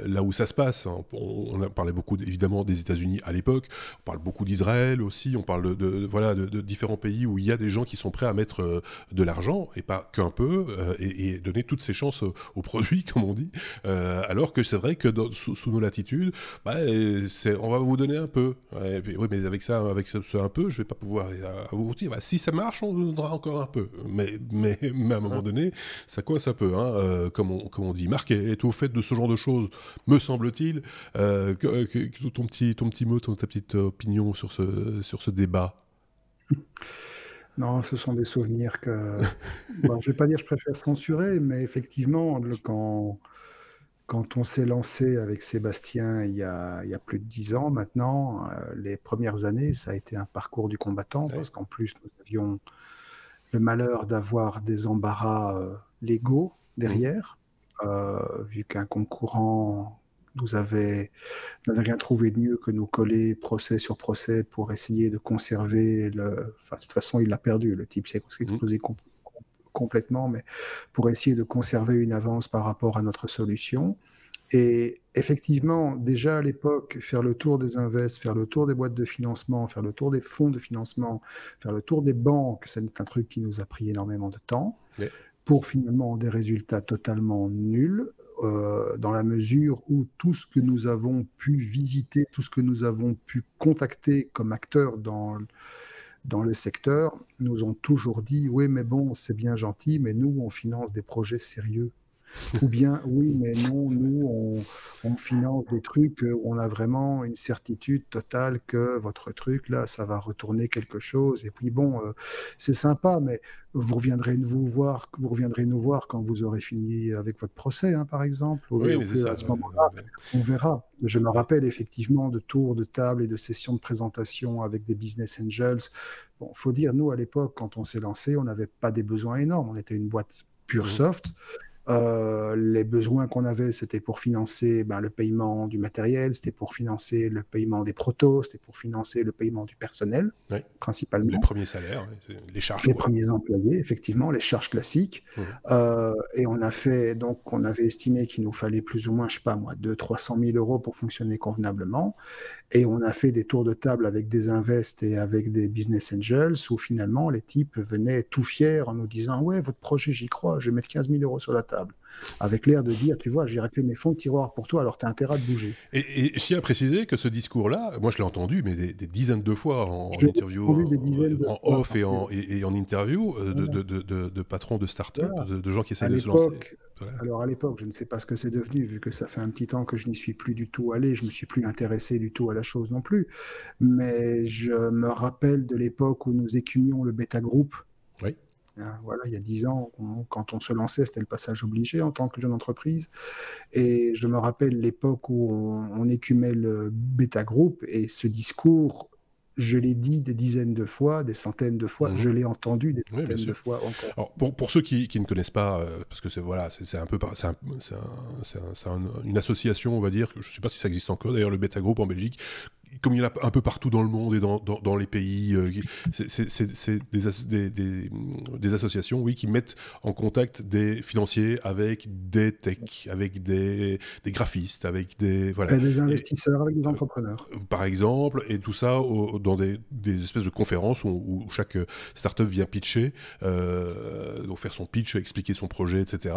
là où ça se passe. On a parlé beaucoup évidemment des États-Unis à l'époque. On parle beaucoup d'Israël aussi. On parle de différents pays où il y a des gens qui sont prêts à mettre de l'argent, et pas qu'un peu, et donner toutes ces chances aux produits, comme on dit. Alors que c'est vrai que sous nos latitudes, on va vous donner un peu. Et puis, oui, mais avec ce un peu, je vais pas pouvoir vous dire. Si ça marche, on vous donnera encore un peu. Mais à un moment donné, ça coince un peu, comme on dit. Marc, est au fait de ce genre de choses, me semble-t-il. Ton petit mot, ta petite opinion sur ce débat. Non, ce sont des souvenirs que... Bon, je ne vais pas dire que je préfère censurer, mais effectivement, quand on s'est lancé avec Sébastien il y a plus de 10 ans maintenant, les premières années, ça a été un parcours du combattant, parce qu'en plus, nous avions le malheur d'avoir des embarras légaux derrière, vu qu'un concurrent n'avait rien trouvé de mieux que nous coller procès sur procès pour essayer de conserver Enfin, de toute façon, il l'a perdu, le type s'est explosé complètement, mais pour essayer de conserver une avance par rapport à notre solution. Et effectivement, déjà à l'époque, faire le tour des invests, faire le tour des boîtes de financement, faire le tour des fonds de financement, faire le tour des banques, c'est un truc qui nous a pris énormément de temps, pour finalement des résultats totalement nuls, dans la mesure où tout ce que nous avons pu visiter, tout ce que nous avons pu contacter comme acteurs dans le secteur, nous ont toujours dit « Oui, mais bon, c'est bien gentil, mais nous, on finance des projets sérieux. » Ou bien, oui, mais non, nous, on finance des trucs où on a vraiment une certitude totale que votre truc, là, ça va retourner quelque chose. Et puis bon, c'est sympa, mais vous reviendrez nous voir quand vous aurez fini avec votre procès, hein, par exemple. Oui, mais c'est ça. À ce moment-là, on verra. Je me rappelle effectivement de tours de table et de sessions de présentation avec des business angels. Bon, faut dire, nous, à l'époque, quand on s'est lancé, on n'avait pas des besoins énormes. On était une boîte pure soft. Les besoins qu'on avait, c'était pour financer le paiement du matériel, c'était pour financer le paiement des protos, c'était pour financer le paiement du personnel, principalement. Les premiers salaires, les charges. Les premiers employés, effectivement, les charges classiques. Et on avait estimé qu'il nous fallait plus ou moins, je sais pas moi, 200 000 à 300 000 euros pour fonctionner convenablement. Et on a fait des tours de table avec des invests et avec des business angels où finalement les types venaient tout fiers en nous disant « Ouais, votre projet, j'y crois, je vais mettre 15 000 euros sur la table. » Avec l'air de dire « Tu vois, j'ai raclé mes fonds de tiroir pour toi, alors tu as intérêt à te bouger. » Et je tiens à préciser que ce discours-là, moi je l'ai entendu, mais des dizaines de fois en interview, en off et en interview de patrons de start-up, de gens qui essaient de se lancer. Alors à l'époque, je ne sais pas ce que c'est devenu, vu que ça fait un petit temps que je n'y suis plus du tout allé, je ne me suis plus intéressé du tout à la chose non plus. Mais je me rappelle de l'époque où nous écumions le Beta Group. Oui. Voilà, il y a 10 ans, quand on se lançait, c'était le passage obligé en tant que jeune entreprise. Et je me rappelle l'époque où on écumait le Beta Group et ce discours, je l'ai dit des dizaines de fois, des centaines de fois, je l'ai entendu des centaines de fois encore. Alors, pour ceux qui ne connaissent pas, parce que c'est une association, on va dire, je ne sais pas si ça existe encore, d'ailleurs le Beta Group en Belgique, comme il y en a un peu partout dans le monde et dans les pays, c'est des associations, oui, qui mettent en contact des financiers avec des techs, avec des graphistes, avec des investisseurs, avec des entrepreneurs. Par exemple, et tout ça dans des espèces de conférences où chaque start-up vient pitcher, donc faire son pitch, expliquer son projet, etc.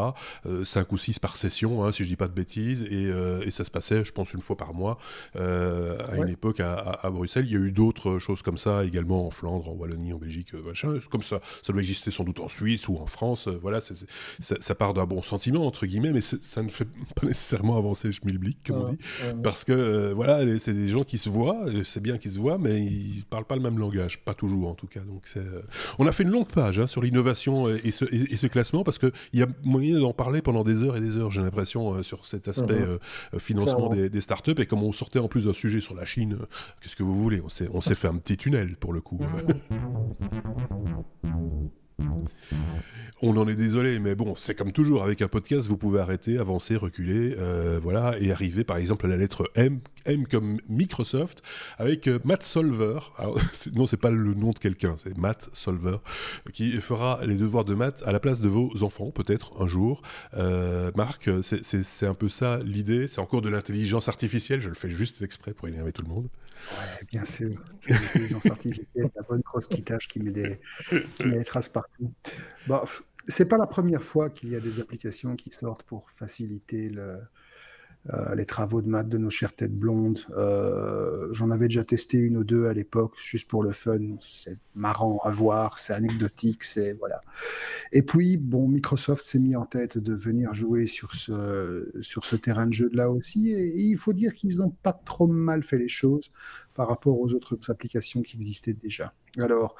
5 ou 6 par session, si je dis pas de bêtises, et ça se passait, je pense, une fois par mois à une époque à Bruxelles. Il y a eu d'autres choses comme ça également en Flandre, en Wallonie, en Belgique, machin. Comme ça doit exister sans doute en Suisse ou en France. Voilà, ça part d'un bon sentiment entre guillemets, mais ça ne fait pas nécessairement avancer le schmilblick, comme on dit, parce que c'est des gens qui se voient, c'est bien qu'ils se voient, mais ils parlent pas le même langage, pas toujours en tout cas. Donc on a fait une longue page sur l'innovation et ce classement, parce que il y a moyen d'en parler pendant des heures et des heures, j'ai l'impression, sur cet aspect financement des startups, et comme on sortait en plus d'un sujet sur la Chine, qu'est-ce que vous voulez, on s'est fait un petit tunnel pour le coup. On en est désolé, mais bon, c'est comme toujours, avec un podcast, vous pouvez arrêter, avancer, reculer, voilà, et arriver par exemple à la lettre M comme Microsoft, avec Matt Solver. Alors, non, c'est pas le nom de quelqu'un, c'est Matt Solver, qui fera les devoirs de maths à la place de vos enfants, peut-être un jour. Marc, c'est un peu ça l'idée, c'est encore de l'intelligence artificielle, je le fais juste exprès pour énerver tout le monde. Ouais, bien sûr, c'est l'intelligence artificielle, la bonne grosse quitage qui met des traces partout. Bon, c'est pas la première fois qu'il y a des applications qui sortent pour faciliter les travaux de maths de nos chères têtes blondes. J'en avais déjà testé une ou deux à l'époque, juste pour le fun. C'est marrant à voir, c'est anecdotique, voilà. Et puis, bon, Microsoft s'est mis en tête de venir jouer sur ce terrain de jeu-là aussi. Et il faut dire qu'ils n'ont pas trop mal fait les choses par rapport aux autres applications qui existaient déjà. Alors,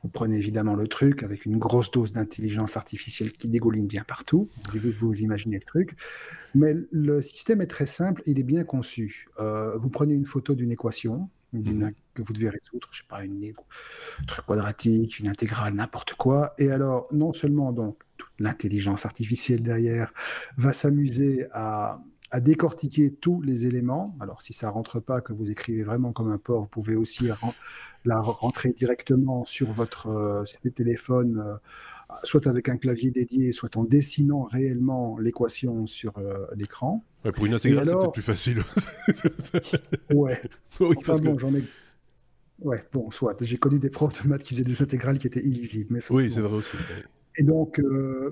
vous prenez évidemment le truc avec une grosse dose d'intelligence artificielle qui dégouline bien partout. Vous imaginez le truc. Mais le système est très simple, il est bien conçu. Vous prenez une photo d'une équation que vous devez résoudre, je ne sais pas, un truc quadratique, une intégrale, n'importe quoi. Et alors, non seulement donc toute l'intelligence artificielle derrière va s'amuser à décortiquer tous les éléments. Alors, si ça ne rentre pas, que vous écrivez vraiment comme un porc, vous pouvez aussi la rentrer directement sur votre téléphone, soit avec un clavier dédié, soit en dessinant réellement l'équation sur l'écran. Ouais, pour une intégrale, c'est peut-être plus facile. Ouais. Oui, enfin bon, j'en ai... Ouais, bon, soit. J'ai connu des profs de maths qui faisaient des intégrales qui étaient illisibles. Mais oui, c'est vrai aussi. Et donc,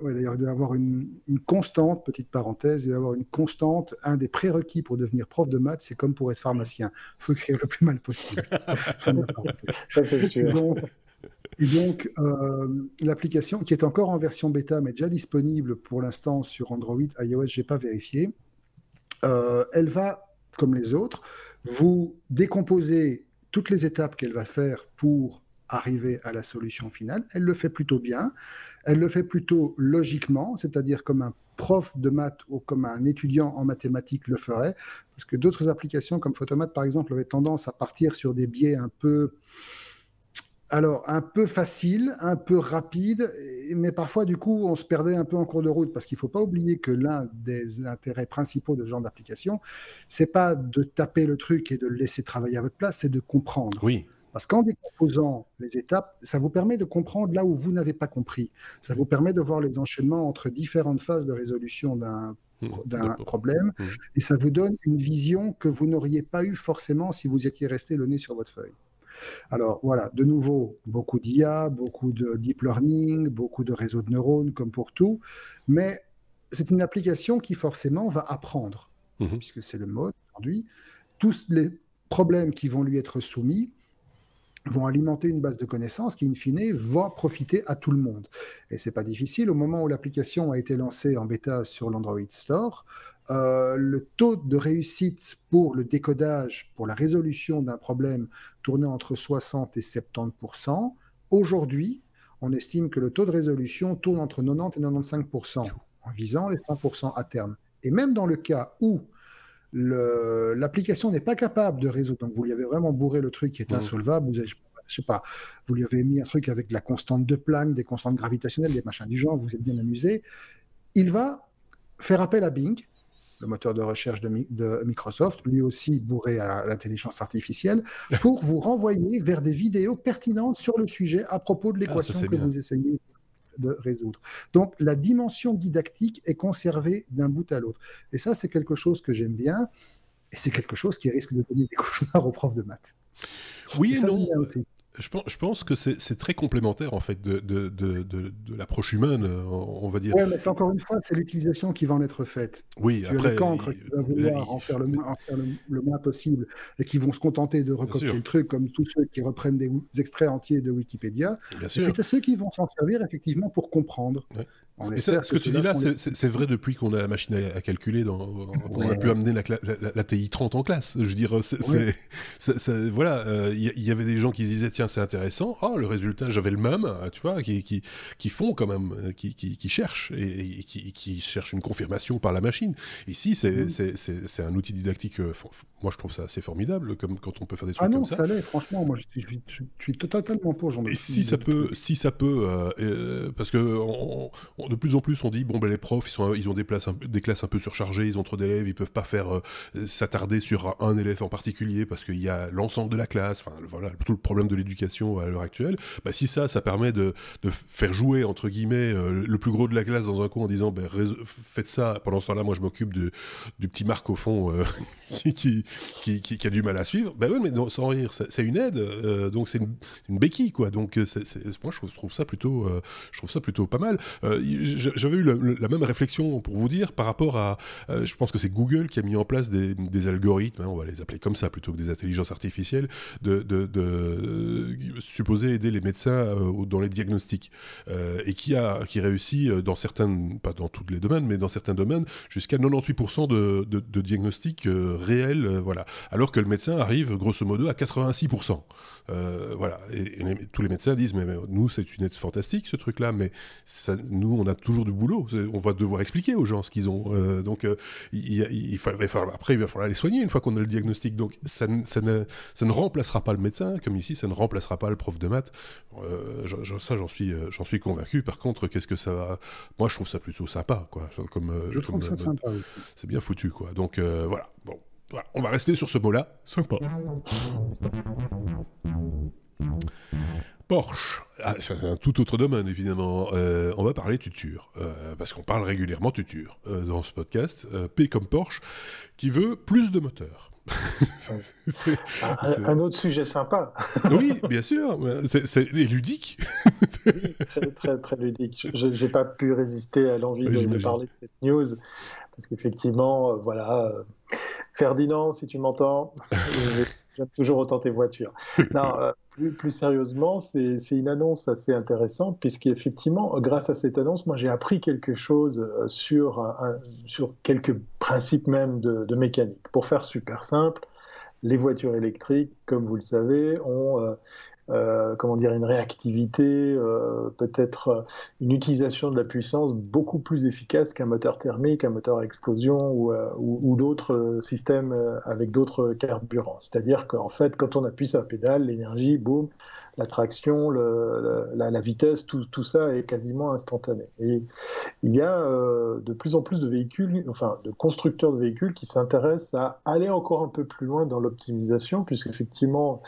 d'ailleurs, il doit y avoir une constante, petite parenthèse, il doit y avoir une constante. Un des prérequis pour devenir prof de maths, c'est comme pour être pharmacien. Il faut écrire le plus mal possible. Ça, c'est sûr. Et donc, l'application qui est encore en version bêta, mais déjà disponible pour l'instant sur Android, iOS, je n'ai pas vérifié, elle va, comme les autres, vous décomposer toutes les étapes qu'elle va faire pour arriver à la solution finale. Elle le fait plutôt bien, elle le fait plutôt logiquement, c'est-à-dire comme un prof de maths ou comme un étudiant en mathématiques le ferait, parce que d'autres applications comme Photomath, par exemple, avaient tendance à partir sur des biais un peu facile, un peu rapide, mais parfois, du coup, on se perdait un peu en cours de route, parce qu'il ne faut pas oublier que l'un des intérêts principaux de ce genre d'application, c'est pas de taper le truc et de le laisser travailler à votre place, c'est de comprendre. Oui. Parce qu'en décomposant les étapes, ça vous permet de comprendre là où vous n'avez pas compris. Ça vous permet de voir les enchaînements entre différentes phases de résolution d'un problème, et ça vous donne une vision que vous n'auriez pas eue forcément si vous étiez resté le nez sur votre feuille. Alors voilà, de nouveau, beaucoup d'IA, beaucoup de deep learning, beaucoup de réseaux de neurones, comme pour tout, mais c'est une application qui forcément va apprendre, puisque c'est le mode aujourd'hui. Tous les problèmes qui vont lui être soumis vont alimenter une base de connaissances qui, in fine, va profiter à tout le monde. Et c'est pas difficile. Au moment où l'application a été lancée en bêta sur l'Android Store, le taux de réussite pour le décodage, pour la résolution d'un problème, tournait entre 60 et 70%. Aujourd'hui, on estime que le taux de résolution tourne entre 90 et 95%, en visant les 100% à terme. Et même dans le cas où l'application n'est pas capable de résoudre, donc vous lui avez vraiment bourré le truc qui est insolvable, je sais pas, vous lui avez mis un truc avec de la constante de Planck, des constantes gravitationnelles, des machins du genre, vous êtes bien amusé, il va faire appel à Bing, le moteur de recherche de Microsoft, lui aussi bourré à l'intelligence artificielle, pour vous renvoyer vers des vidéos pertinentes sur le sujet à propos de l'équation que vous essayez de résoudre. Donc, la dimension didactique est conservée d'un bout à l'autre. Et ça, c'est quelque chose que j'aime bien, et c'est quelque chose qui risque de donner des cauchemars aux profs de maths. Oui et non. Je pense que c'est très complémentaire en fait de l'approche humaine, on va dire. Oui, mais encore une fois, c'est l'utilisation qui va en être faite. Oui, tu as les cancres qui vont vouloir en faire le moins possible et qui vont se contenter de recopier le truc, comme tous ceux qui reprennent des extraits entiers de Wikipédia. Bien et sûr. puis tu as ceux qui vont s'en servir effectivement pour comprendre. Ouais. Et ça, ce que tu dis là, c'est vrai depuis qu'on a la machine à calculer, qu'on a pu amener la TI 30 en classe. Je veux dire, voilà, il y avait des gens qui se disaient tiens, c'est intéressant. Oh, le résultat, j'avais le même, tu vois, qui font quand même, qui cherchent et qui cherchent une confirmation par la machine. Ici, c'est un outil didactique. Moi, je trouve ça assez formable, comme quand on peut faire des trucs comme ça. Ah non, ça l'est. Franchement, moi, je suis totalement pour. Et si ça peut, parce que de plus en plus, on dit bon ben les profs, ils ont des classes un peu surchargées, ils ont trop d'élèves, ils peuvent pas faire s'attarder sur un élève en particulier parce qu'il y a l'ensemble de la classe. Enfin voilà, tout le problème de l'éducation à l'heure actuelle. Bah, si ça permet de faire jouer entre guillemets le plus gros de la classe dans un coin en disant ben faites ça. Pendant ce temps-là, moi je m'occupe du petit Marc au fond qui a du mal à suivre. Ben oui, mais non, sans rire, c'est une aide. Donc c'est une béquille quoi. Donc moi je trouve ça plutôt pas mal. J'avais eu la même réflexion pour vous dire par rapport à je pense que c'est Google qui a mis en place des algorithmes, on va les appeler comme ça plutôt que des intelligences artificielles, supposés aider les médecins dans les diagnostics et qui réussit dans certains, pas dans tous les domaines, mais dans certains domaines jusqu'à 98% de diagnostics réels, voilà, alors que le médecin arrive grosso modo à 86%. Voilà, et tous les médecins disent mais nous c'est une aide fantastique ce truc là, mais nous on a toujours du boulot, on va devoir expliquer aux gens ce qu'ils ont, donc après il va falloir les soigner une fois qu'on a le diagnostic, donc ça ne remplacera pas le médecin, comme ici ça ne remplacera pas le prof de maths, j'en suis convaincu. Par contre, qu'est-ce que ça va, moi je trouve ça plutôt sympa quoi, je trouve ça sympa aussi. C'est bien foutu quoi, donc voilà, bon. Voilà, on va rester sur ce mot-là. Sympa. Porsche. C'est un tout autre domaine, évidemment. On va parler tuture, parce qu'on parle régulièrement tuture dans ce podcast. P comme Porsche, qui veut plus de moteurs. Un autre sujet sympa. Oui, bien sûr. C'est ludique. Oui, très, très, très ludique. Je n'ai pas pu résister à l'envie de parler de cette news. Parce qu'effectivement, voilà, Ferdinand, si tu m'entends, j'aime toujours autant tes voitures. Non, plus sérieusement, c'est une annonce assez intéressante, puisqu'effectivement, grâce à cette annonce, moi j'ai appris quelque chose sur quelques principes même de mécanique. Pour faire super simple, les voitures électriques, comme vous le savez, ont comment dire, une réactivité, peut-être une utilisation de la puissance beaucoup plus efficace qu'un moteur thermique, un moteur à explosion ou d'autres systèmes avec d'autres carburants. C'est-à-dire qu'en fait, quand on appuie sur la pédale, l'énergie, boum, la traction, la vitesse, tout ça est quasiment instantané. Et il y a de plus en plus de véhicules, enfin de constructeurs de véhicules qui s'intéressent à aller encore un peu plus loin dans l'optimisation, puisqu'effectivement,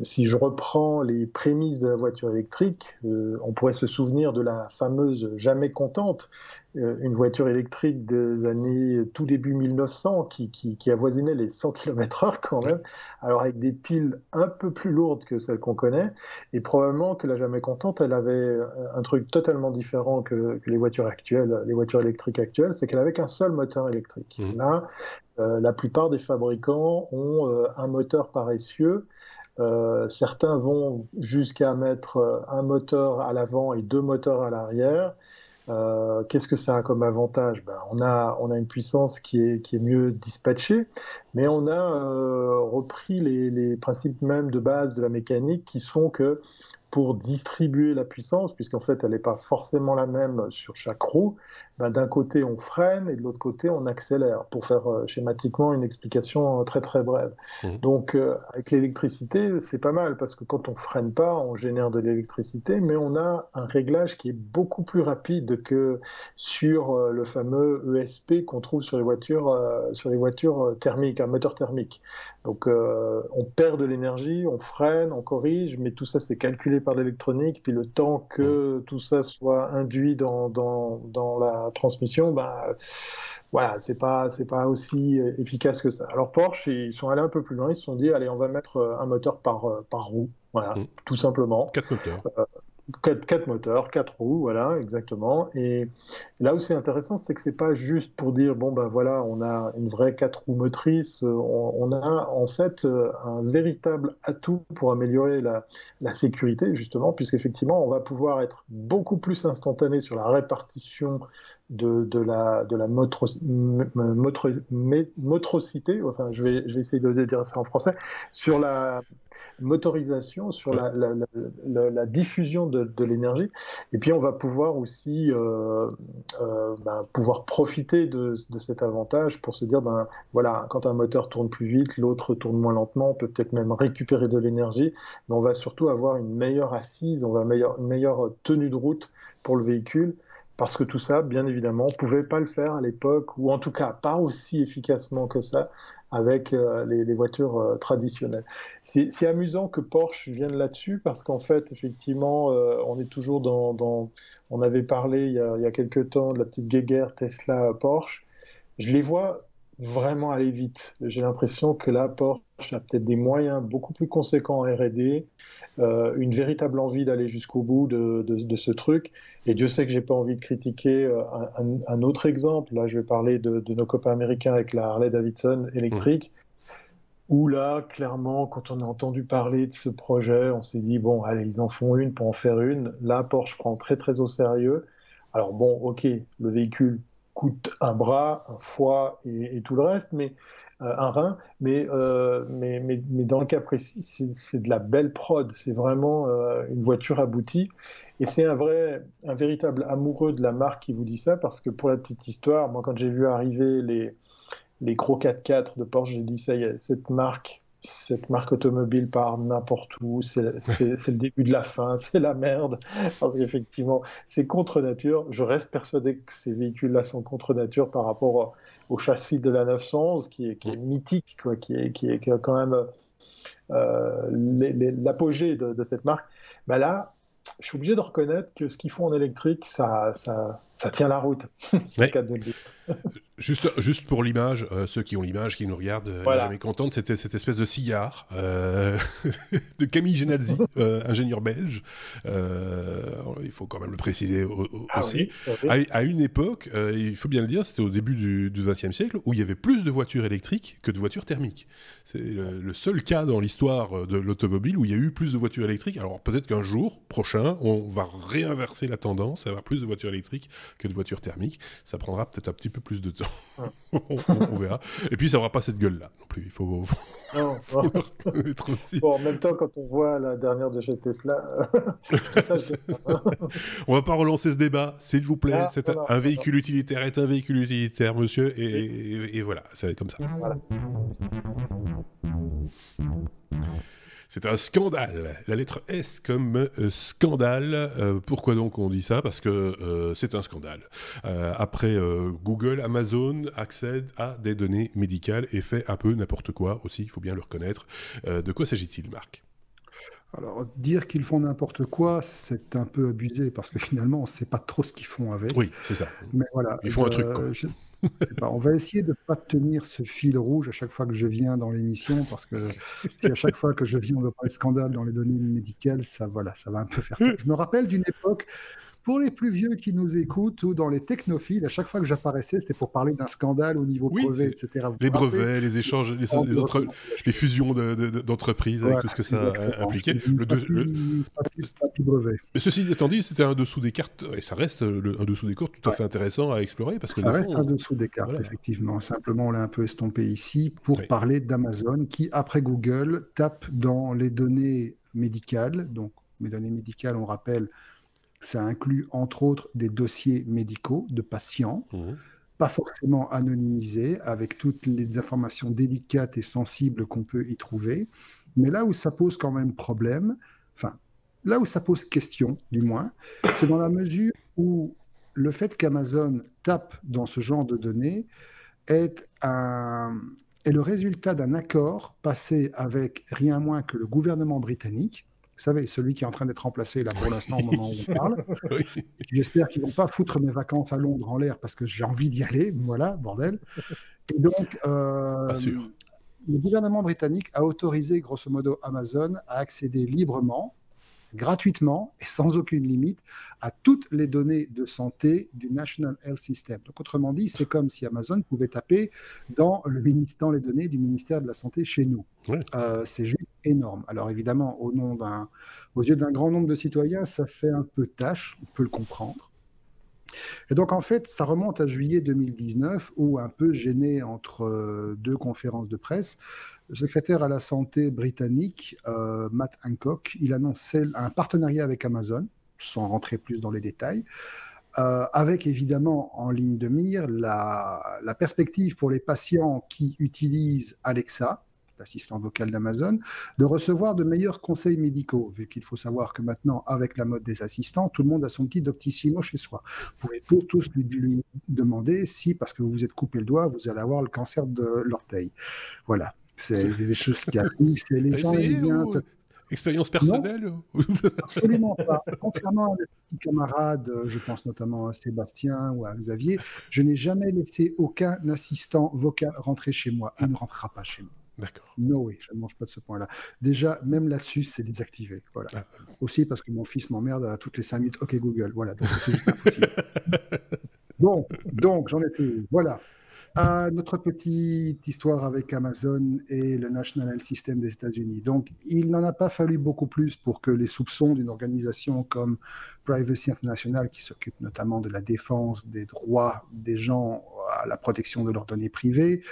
si je reprends les prémices de la voiture électrique, on pourrait se souvenir de la fameuse Jamais Contente, une voiture électrique des années tout début 1900 qui avoisinait les 100 km/h quand même, alors avec des piles un peu plus lourdes que celles qu'on connaît, et probablement que la Jamais Contente, elle avait un truc totalement différent que les voitures actuelles, les voitures électriques actuelles, c'est qu'elle avait qu'un seul moteur électrique. Là, la plupart des fabricants ont un moteur paressieux. Certains vont jusqu'à mettre un moteur à l'avant et 2 moteurs à l'arrière. Qu'est-ce que ça a comme avantage? On a une puissance qui est mieux dispatchée, mais on a repris les principes même de base de la mécanique qui sont que pour distribuer la puissance, puisqu'en fait elle n'est pas forcément la même sur chaque roue, d'un côté on freine et de l'autre côté on accélère, pour faire schématiquement une explication très très brève. Donc avec l'électricité c'est pas mal, parce que quand on freine pas on génère de l'électricité, mais on a un réglage qui est beaucoup plus rapide que sur le fameux ESP qu'on trouve sur les voitures thermiques, un moteur thermique. Donc on perd de l'énergie, on freine, on corrige, mais tout ça c'est calculé par l'électronique, puis le temps que tout ça soit induit dans la transmission, voilà, c'est pas aussi efficace que ça. Alors Porsche, ils sont allés un peu plus loin, ils se sont dit, allez, on va mettre un moteur par roue, voilà, tout simplement. 4 moteurs. 4 moteurs, 4 roues, voilà, exactement. Et là où c'est intéressant, c'est que c'est pas juste pour dire, bon, voilà, on a une vraie 4 roues motrices, on a en fait un véritable atout pour améliorer la sécurité, justement, puisqu'effectivement, on va pouvoir être beaucoup plus instantané sur la répartition de la motricité, enfin, je vais essayer de dire ça en français, sur la motorisation, sur la diffusion de l'énergie. Et puis on va pouvoir aussi pouvoir profiter de cet avantage pour se dire, voilà, quand un moteur tourne plus vite, l'autre tourne moins lentement, on peut peut-être même récupérer de l'énergie, mais on va surtout avoir une meilleure assise, une meilleure tenue de route pour le véhicule, parce que tout ça, bien évidemment, on ne pouvait pas le faire à l'époque, ou en tout cas pas aussi efficacement que ça, avec les voitures traditionnelles. C'est amusant que Porsche vienne là-dessus, parce qu'en fait, effectivement, on est toujours on avait parlé il y a quelques temps de la petite guéguerre Tesla-Porsche. Je les vois vraiment aller vite. J'ai l'impression que là, Porsche a peut-être des moyens beaucoup plus conséquents en R&D, une véritable envie d'aller jusqu'au bout de ce truc. Et Dieu sait que j'ai pas envie de critiquer un autre exemple. Là, je vais parler de nos copains américains avec la Harley-Davidson électrique, où là, clairement, quand on a entendu parler de ce projet, on s'est dit, bon, allez, ils en font une pour en faire une. Là, Porsche prend très, très au sérieux. Alors bon, ok, le véhicule coûte un bras, un foie et tout le reste, mais un rein, mais dans le cas précis, c'est de la belle prod, c'est vraiment une voiture aboutie, et c'est un véritable amoureux de la marque qui vous dit ça, parce que pour la petite histoire, moi quand j'ai vu arriver les gros 4x4 de Porsche, j'ai dit ça y est, cette marque automobile part n'importe où, c'est le début de la fin, c'est la merde, parce qu'effectivement, c'est contre nature. Je reste persuadé que ces véhicules-là sont contre nature par rapport au châssis de la 911, qui est mythique, quoi, qui est quand même l'apogée de cette marque. Là, je suis obligé de reconnaître que ce qu'ils font en électrique, ça tient la route, c'est le cas de le dire. Juste pour l'image, ceux qui ont l'image, qui nous regardent, la jamais contente, c'était cette espèce de cigare de Camille Genazzi, ingénieur belge. Il faut quand même le préciser aussi. Oui. À une époque, il faut bien le dire, c'était au début du XXe siècle, où il y avait plus de voitures électriques que de voitures thermiques. C'est le seul cas dans l'histoire de l'automobile où il y a eu plus de voitures électriques. Alors peut-être qu'un jour prochain, on va réinverser la tendance, et avoir plus de voitures électriques que de voitures thermiques. Ça prendra peut-être un petit peu plus de temps. on verra. Et puis ça n'aura pas cette gueule-là non plus. Il faut le reconnaître aussi. Bon, en même temps, quand on voit la dernière de chez Tesla, on va pas relancer ce débat, s'il vous plaît. Un véhicule utilitaire est un véhicule utilitaire, monsieur, et voilà, c'est comme ça. Voilà. C'est un scandale. La lettre S comme scandale. Pourquoi donc on dit ça ? Parce que c'est un scandale. Après, Google, Amazon accèdent à des données médicales et fait un peu n'importe quoi aussi, il faut bien le reconnaître. De quoi s'agit-il, Marc ? Alors, dire qu'ils font n'importe quoi, c'est un peu abusé, parce que finalement, on ne sait pas trop ce qu'ils font avec. Oui, c'est ça. Mais voilà, ils font un truc, quoi. On va essayer de ne pas tenir ce fil rouge à chaque fois que je viens dans l'émission, parce que si à chaque fois que je viens on doit parler de scandale dans les données médicales, ça va un peu faire tâche. Je me rappelle d'une époque, pour les plus vieux qui nous écoutent, ou dans les technophiles, à chaque fois que j'apparaissais, c'était pour parler d'un scandale au niveau brevet, etc. Les brevets, les échanges, les fusions d'entreprises, avec tout ce que ça impliquait. Mais ceci étant dit, c'était un dessous des cartes, et ça reste un dessous des cartes tout à fait intéressant à explorer. Parce que ça reste un dessous des cartes, effectivement. Simplement, on l'a un peu estompé ici pour parler d'Amazon, qui, après Google, tape dans les données médicales. Donc, mes données médicales, on rappelle, ça inclut entre autres des dossiers médicaux de patients, pas forcément anonymisés, avec toutes les informations délicates et sensibles qu'on peut y trouver. Mais là où ça pose quand même problème, enfin, là où ça pose question, du moins, c'est dans la mesure où le fait qu'Amazon tape dans ce genre de données est le résultat d'un accord passé avec rien moins que le gouvernement britannique. Vous savez, celui qui est en train d'être remplacé là pour l'instant au moment où on parle. J'espère qu'ils ne vont pas foutre mes vacances à Londres en l'air parce que j'ai envie d'y aller. Voilà, bordel. Et donc, pas sûr. Le gouvernement britannique a autorisé grosso modo Amazon à accéder librement, gratuitement et sans aucune limite à toutes les données de santé du National Health System. Donc, autrement dit, c'est comme si Amazon pouvait taper dans les données du ministère de la Santé chez nous. Oui. C'est juste énorme. Alors évidemment, aux yeux d'un grand nombre de citoyens, ça fait un peu tâche, on peut le comprendre. Et donc en fait, ça remonte à juillet 2019, où un peu gêné entre deux conférences de presse, le secrétaire à la santé britannique, Matt Hancock, il annonçait un partenariat avec Amazon, sans rentrer plus dans les détails, avec évidemment en ligne de mire la perspective pour les patients qui utilisent Alexa, l'assistant vocal d'Amazon, de recevoir de meilleurs conseils médicaux, vu qu'il faut savoir que maintenant, avec la mode des assistants, tout le monde a son petit Doctissimo chez soi. Vous pouvez tous lui demander si, parce que vous vous êtes coupé le doigt, vous allez avoir le cancer de l'orteil. Voilà. C'est des choses qui arrivent, c'est les gens aiment bien... Expérience personnelle? Absolument pas. Contrairement à mes petits camarades, je pense notamment à Sébastien ou à Xavier, je n'ai jamais laissé aucun assistant vocal rentrer chez moi. Il ne rentrera pas chez moi. D'accord. No way, je ne mange pas de ce point-là. Déjà, même là-dessus, c'est désactivé. Voilà. Aussi parce que mon fils m'emmerde à toutes les 5 minutes. OK Google, voilà. Donc c'est juste impossible. Bon, donc j'en étais. Voilà. Notre petite histoire avec Amazon et le National Health System des États-Unis. Donc, il n'en a pas fallu beaucoup plus pour que les soupçons d'une organisation comme Privacy International, qui s'occupe notamment de la défense des droits des gens à la protection de leurs données privées,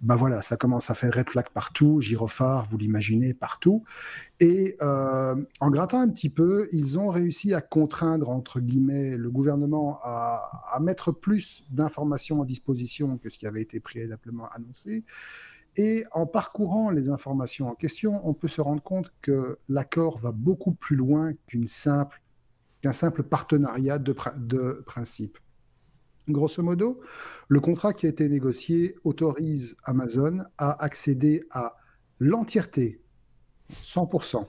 ben voilà, ça commence à faire red flag partout, gyrophare, vous l'imaginez, partout. Et en grattant un petit peu, ils ont réussi à contraindre, entre guillemets, le gouvernement à mettre plus d'informations à disposition que ce qui avait été préalablement annoncé. Et en parcourant les informations en question, on peut se rendre compte que l'accord va beaucoup plus loin qu'un simple partenariat de principe. Grosso modo, le contrat qui a été négocié autorise Amazon à accéder à l'entièreté, 100%,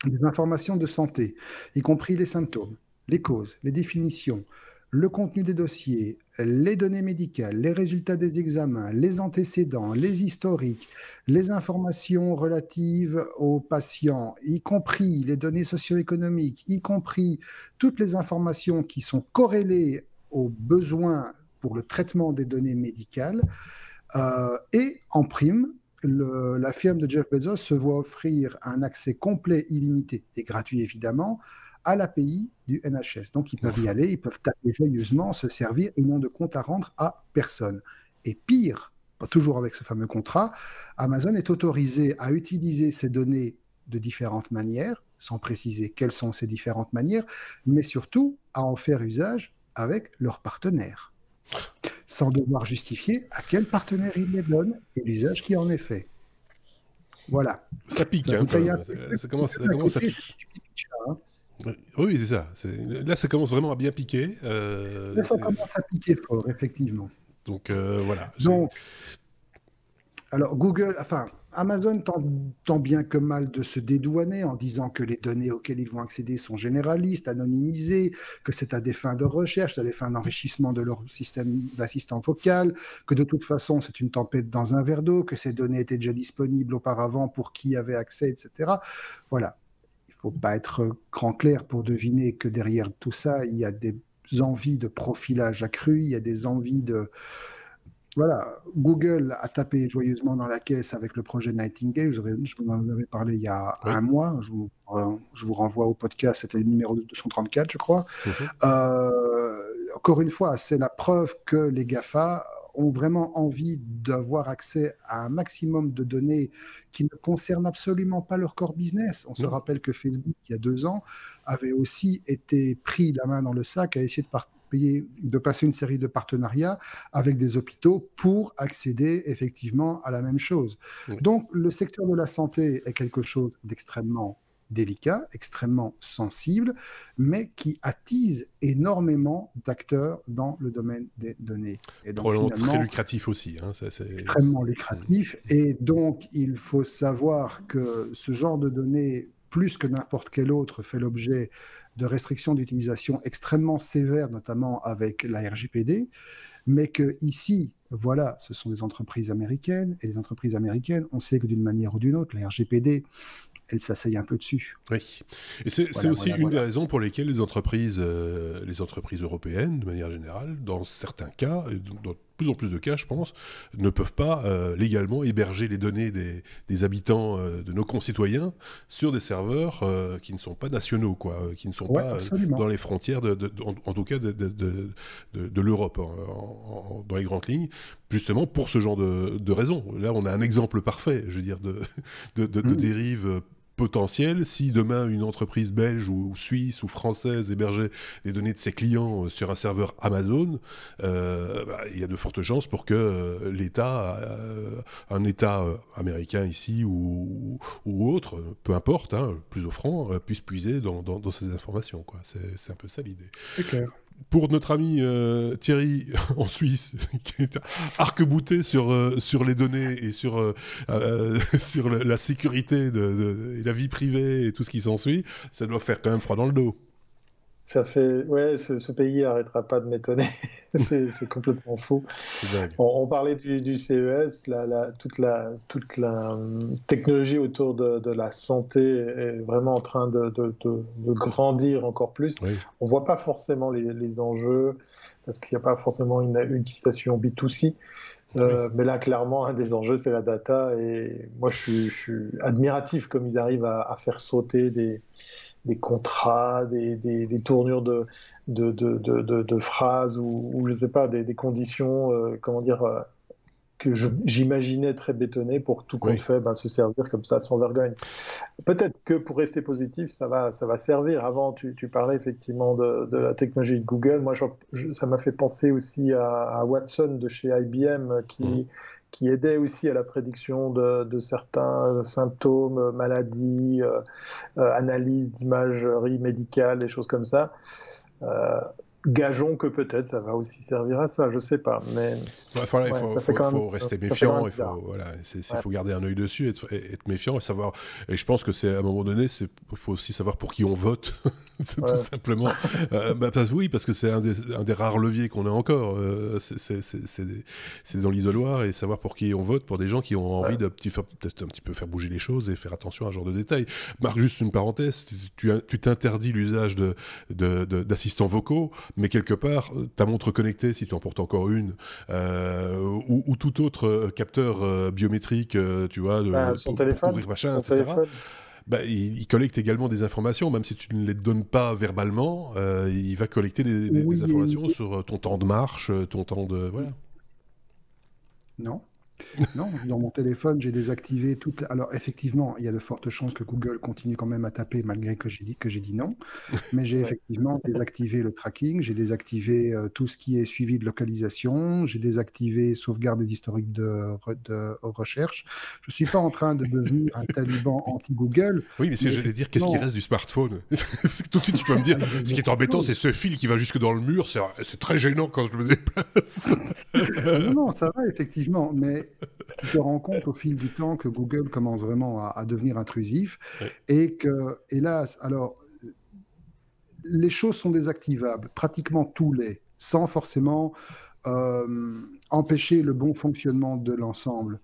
des informations de santé, y compris les symptômes, les causes, les définitions, le contenu des dossiers, les données médicales, les résultats des examens, les antécédents, les historiques, les informations relatives aux patients, y compris les données socio-économiques, y compris toutes les informations qui sont corrélées aux besoins pour le traitement des données médicales. Et en prime, la firme de Jeff Bezos se voit offrir un accès complet, illimité et gratuit évidemment, à l'API du NHS. Donc, ils peuvent y aller, ils peuvent taper joyeusement, se servir, ils n'ont de compte à rendre à personne. Et pire, toujours avec ce fameux contrat, Amazon est autorisé à utiliser ces données de différentes manières, sans préciser quelles sont ces différentes manières, mais surtout à en faire usage avec leurs partenaires, sans devoir justifier à quel partenaire ils les donnent et l'usage qui en est fait. Voilà. Ça pique, ça, ça commence à piquer. Oui, c'est ça. Là, ça commence vraiment à bien piquer. Là, ça commence à piquer fort, effectivement. Donc, voilà. Alors, Amazon tant bien que mal de se dédouaner en disant que les données auxquelles ils vont accéder sont généralistes, anonymisées, que c'est à des fins de recherche, à des fins d'enrichissement de leur système d'assistant vocal, que de toute façon, c'est une tempête dans un verre d'eau, que ces données étaient déjà disponibles auparavant pour qui avait accès, etc. Voilà. Il ne faut pas être grand clair pour deviner que derrière tout ça, il y a des envies de profilage accru, il y a des envies de... Voilà, Google a tapé joyeusement dans la caisse avec le projet Nightingale, je vous en avais parlé il y a un mois, je vous renvoie au podcast, c'était le numéro 234 je crois. Encore une fois, c'est la preuve que les GAFA ont vraiment envie d'avoir accès à un maximum de données qui ne concernent absolument pas leur core business. On se rappelle que Facebook, il y a 2 ans, avait aussi été pris la main dans le sac à essayer de passer une série de partenariats avec des hôpitaux pour accéder effectivement à la même chose. Donc, le secteur de la santé est quelque chose d'extrêmement délicat, extrêmement sensible, mais qui attise énormément d'acteurs dans le domaine des données. Et donc, probablement très lucratif aussi. Hein, c'est extrêmement lucratif. Et donc, il faut savoir que ce genre de données, plus que n'importe quel autre, fait l'objet de restrictions d'utilisation extrêmement sévères, notamment avec la RGPD, mais que ici, voilà, ce sont des entreprises américaines, et les entreprises américaines, on sait que d'une manière ou d'une autre, la RGPD, elle s'asseye un peu dessus. Oui, et c'est aussi une des raisons pour lesquelles les entreprises européennes, de manière générale, dans certains cas, dans de plus en plus de cas, je pense, ne peuvent pas légalement héberger les données des habitants, de nos concitoyens, sur des serveurs qui ne sont pas nationaux, quoi, qui ne sont pas dans les frontières, en tout cas, de l'Europe, dans les grandes lignes, justement pour ce genre de raisons. Là, on a un exemple parfait, je veux dire, de dérive potentiel. Si demain une entreprise belge ou suisse ou française hébergeait les données de ses clients sur un serveur Amazon, il y a de fortes chances pour que un État américain ici ou autre, peu importe, hein, plus offrant, puisse puiser dans ces informations, quoi. C'est un peu ça l'idée. C'est clair. Pour notre ami Thierry en Suisse, qui est arc-bouté sur les données et sur la sécurité et la vie privée et tout ce qui s'ensuit, ça doit faire quand même froid dans le dos. Ça fait... Ouais, ce pays n'arrêtera pas de m'étonner. C'est complètement fou. On parlait du CES, toute la technologie autour de la santé est vraiment en train de grandir encore plus. Oui. On ne voit pas forcément les enjeux, parce qu'il n'y a pas forcément une utilisation B2C. Mais là, clairement, un des enjeux, c'est la data. Et moi, je suis admiratif comme ils arrivent à faire sauter des contrats, des tournures de phrases ou je sais pas, des conditions, que j'imaginais très bétonnées pour tout compte fait, se servir comme ça sans vergogne. Peut-être que pour rester positif, ça va servir. Avant, tu parlais effectivement de la technologie de Google. Moi, ça m'a fait penser aussi à Watson de chez IBM qui aidait aussi à la prédiction de certains symptômes, maladies, analyse d'imagerie médicale, des choses comme ça. gageons que peut-être ça va aussi servir à ça, je sais pas, mais il faut rester méfiant, il faut garder un œil dessus, être méfiant et savoir. Et je pense que c'est à un moment donné, il faut aussi savoir pour qui on vote, tout simplement. Parce que c'est un des rares leviers qu'on a encore. C'est dans l'isoloir, et savoir pour qui on vote, pour des gens qui ont envie peut-être un petit peu faire bouger les choses et faire attention à ce genre de détails. Marc, juste une parenthèse, tu t'interdis l'usage d'assistants vocaux. Mais quelque part, ta montre connectée, si tu en portes encore une, ou tout autre capteur biométrique, tu vois, son téléphone, pour courir, machin, etc. Il collecte également des informations, même si tu ne les donnes pas verbalement, il va collecter des informations sur ton temps de marche, ton temps de... Voilà. Non. Non, dans mon téléphone, j'ai désactivé toutes. Alors, effectivement, il y a de fortes chances que Google continue quand même à taper malgré que j'ai dit non. Mais j'ai effectivement désactivé le tracking, j'ai désactivé tout ce qui est suivi de localisation, j'ai désactivé sauvegarde des historiques de recherche. Je ne suis pas en train de devenir un taliban anti-Google. Oui, mais j'allais dire, qu'est-ce qui reste du smartphone? Parce que tout de suite, tu vas me dire, ce qui est embêtant, c'est ce fil qui va jusque dans le mur, c'est très gênant quand je me déplace. Non, ça va, effectivement, mais tu te rends compte au fil du temps que Google commence vraiment à devenir intrusif, et que, hélas, alors, les choses sont désactivables, pratiquement tous sans forcément empêcher le bon fonctionnement de l'ensemble.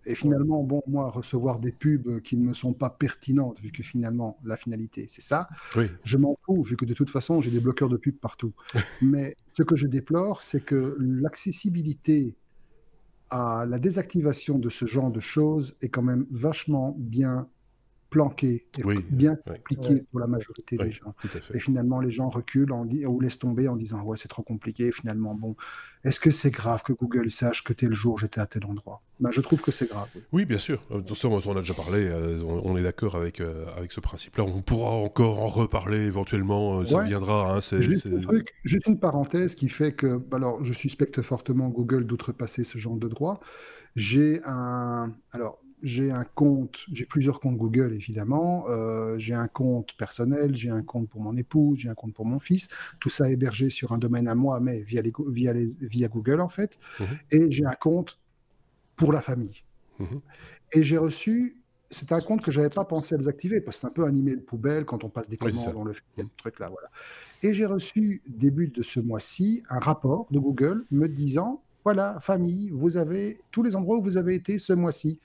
Et finalement, moi, recevoir des pubs qui ne me sont pas pertinentes, vu que finalement, la finalité, c'est ça, je m'en fous, vu que de toute façon, j'ai des bloqueurs de pubs partout. Mais ce que je déplore, c'est que l'accessibilité à la désactivation de ce genre de choses est quand même vachement bien planqué, bien compliqué pour la majorité des gens. Et finalement, les gens reculent ou laissent tomber en disant « ouais, c'est trop compliqué ». Finalement, bon, est-ce que c'est grave que Google sache que tel jour, j'étais à tel endroit? Je trouve que c'est grave. Oui, bien sûr. On a déjà parlé, on est d'accord avec ce principe-là. On pourra encore en reparler éventuellement, ça viendra. Juste une parenthèse qui fait que, alors, je suspecte fortement Google d'outrepasser ce genre de droit. J'ai plusieurs comptes Google, évidemment. J'ai un compte personnel, j'ai un compte pour mon épouse, j'ai un compte pour mon fils. Tout ça hébergé sur un domaine à moi, mais via Google, en fait. Et j'ai un compte pour la famille. Et j'ai reçu... C'est un compte que je n'avais pas pensé à désactiver, parce que c'est un peu un email poubelle quand on passe des commandes, on le fait, ce truc-là, voilà. Et j'ai reçu, début de ce mois-ci, un rapport de Google me disant... Voilà, famille, vous avez tous les endroits où vous avez été ce mois-ci.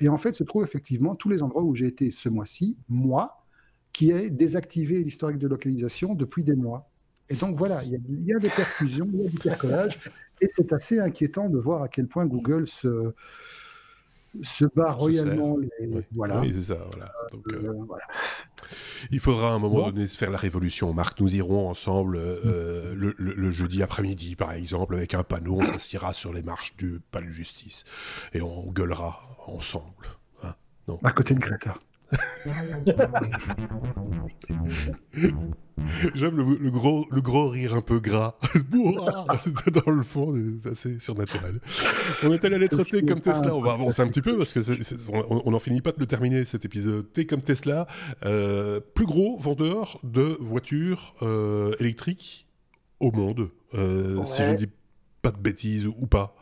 Et en fait, se trouvent effectivement tous les endroits où j'ai été ce mois-ci, moi, qui ai désactivé l'historique de localisation depuis des mois. Et donc voilà, il y a des perfusions, il y a du percolage, et c'est assez inquiétant de voir à quel point Google se bat royalement. Voilà. Oui, c'est ça. Voilà. Donc, voilà. Il faudra à un moment donné se faire la révolution. Marc, nous irons ensemble le jeudi après-midi, par exemple, avec un panneau. On s'assiera sur les marches du palais de justice et on gueulera ensemble. Hein, non. À côté de Greta. J'aime le gros rire un peu gras. Dans le fond, c'est assez surnaturel. On est allé à la lettre T comme Tesla. On va avancer un petit peu parce que on n'en finit pas de le terminer cet épisode. T comme Tesla, plus gros vendeur de voitures électriques au monde. Si je ne dis pas de bêtises ou pas.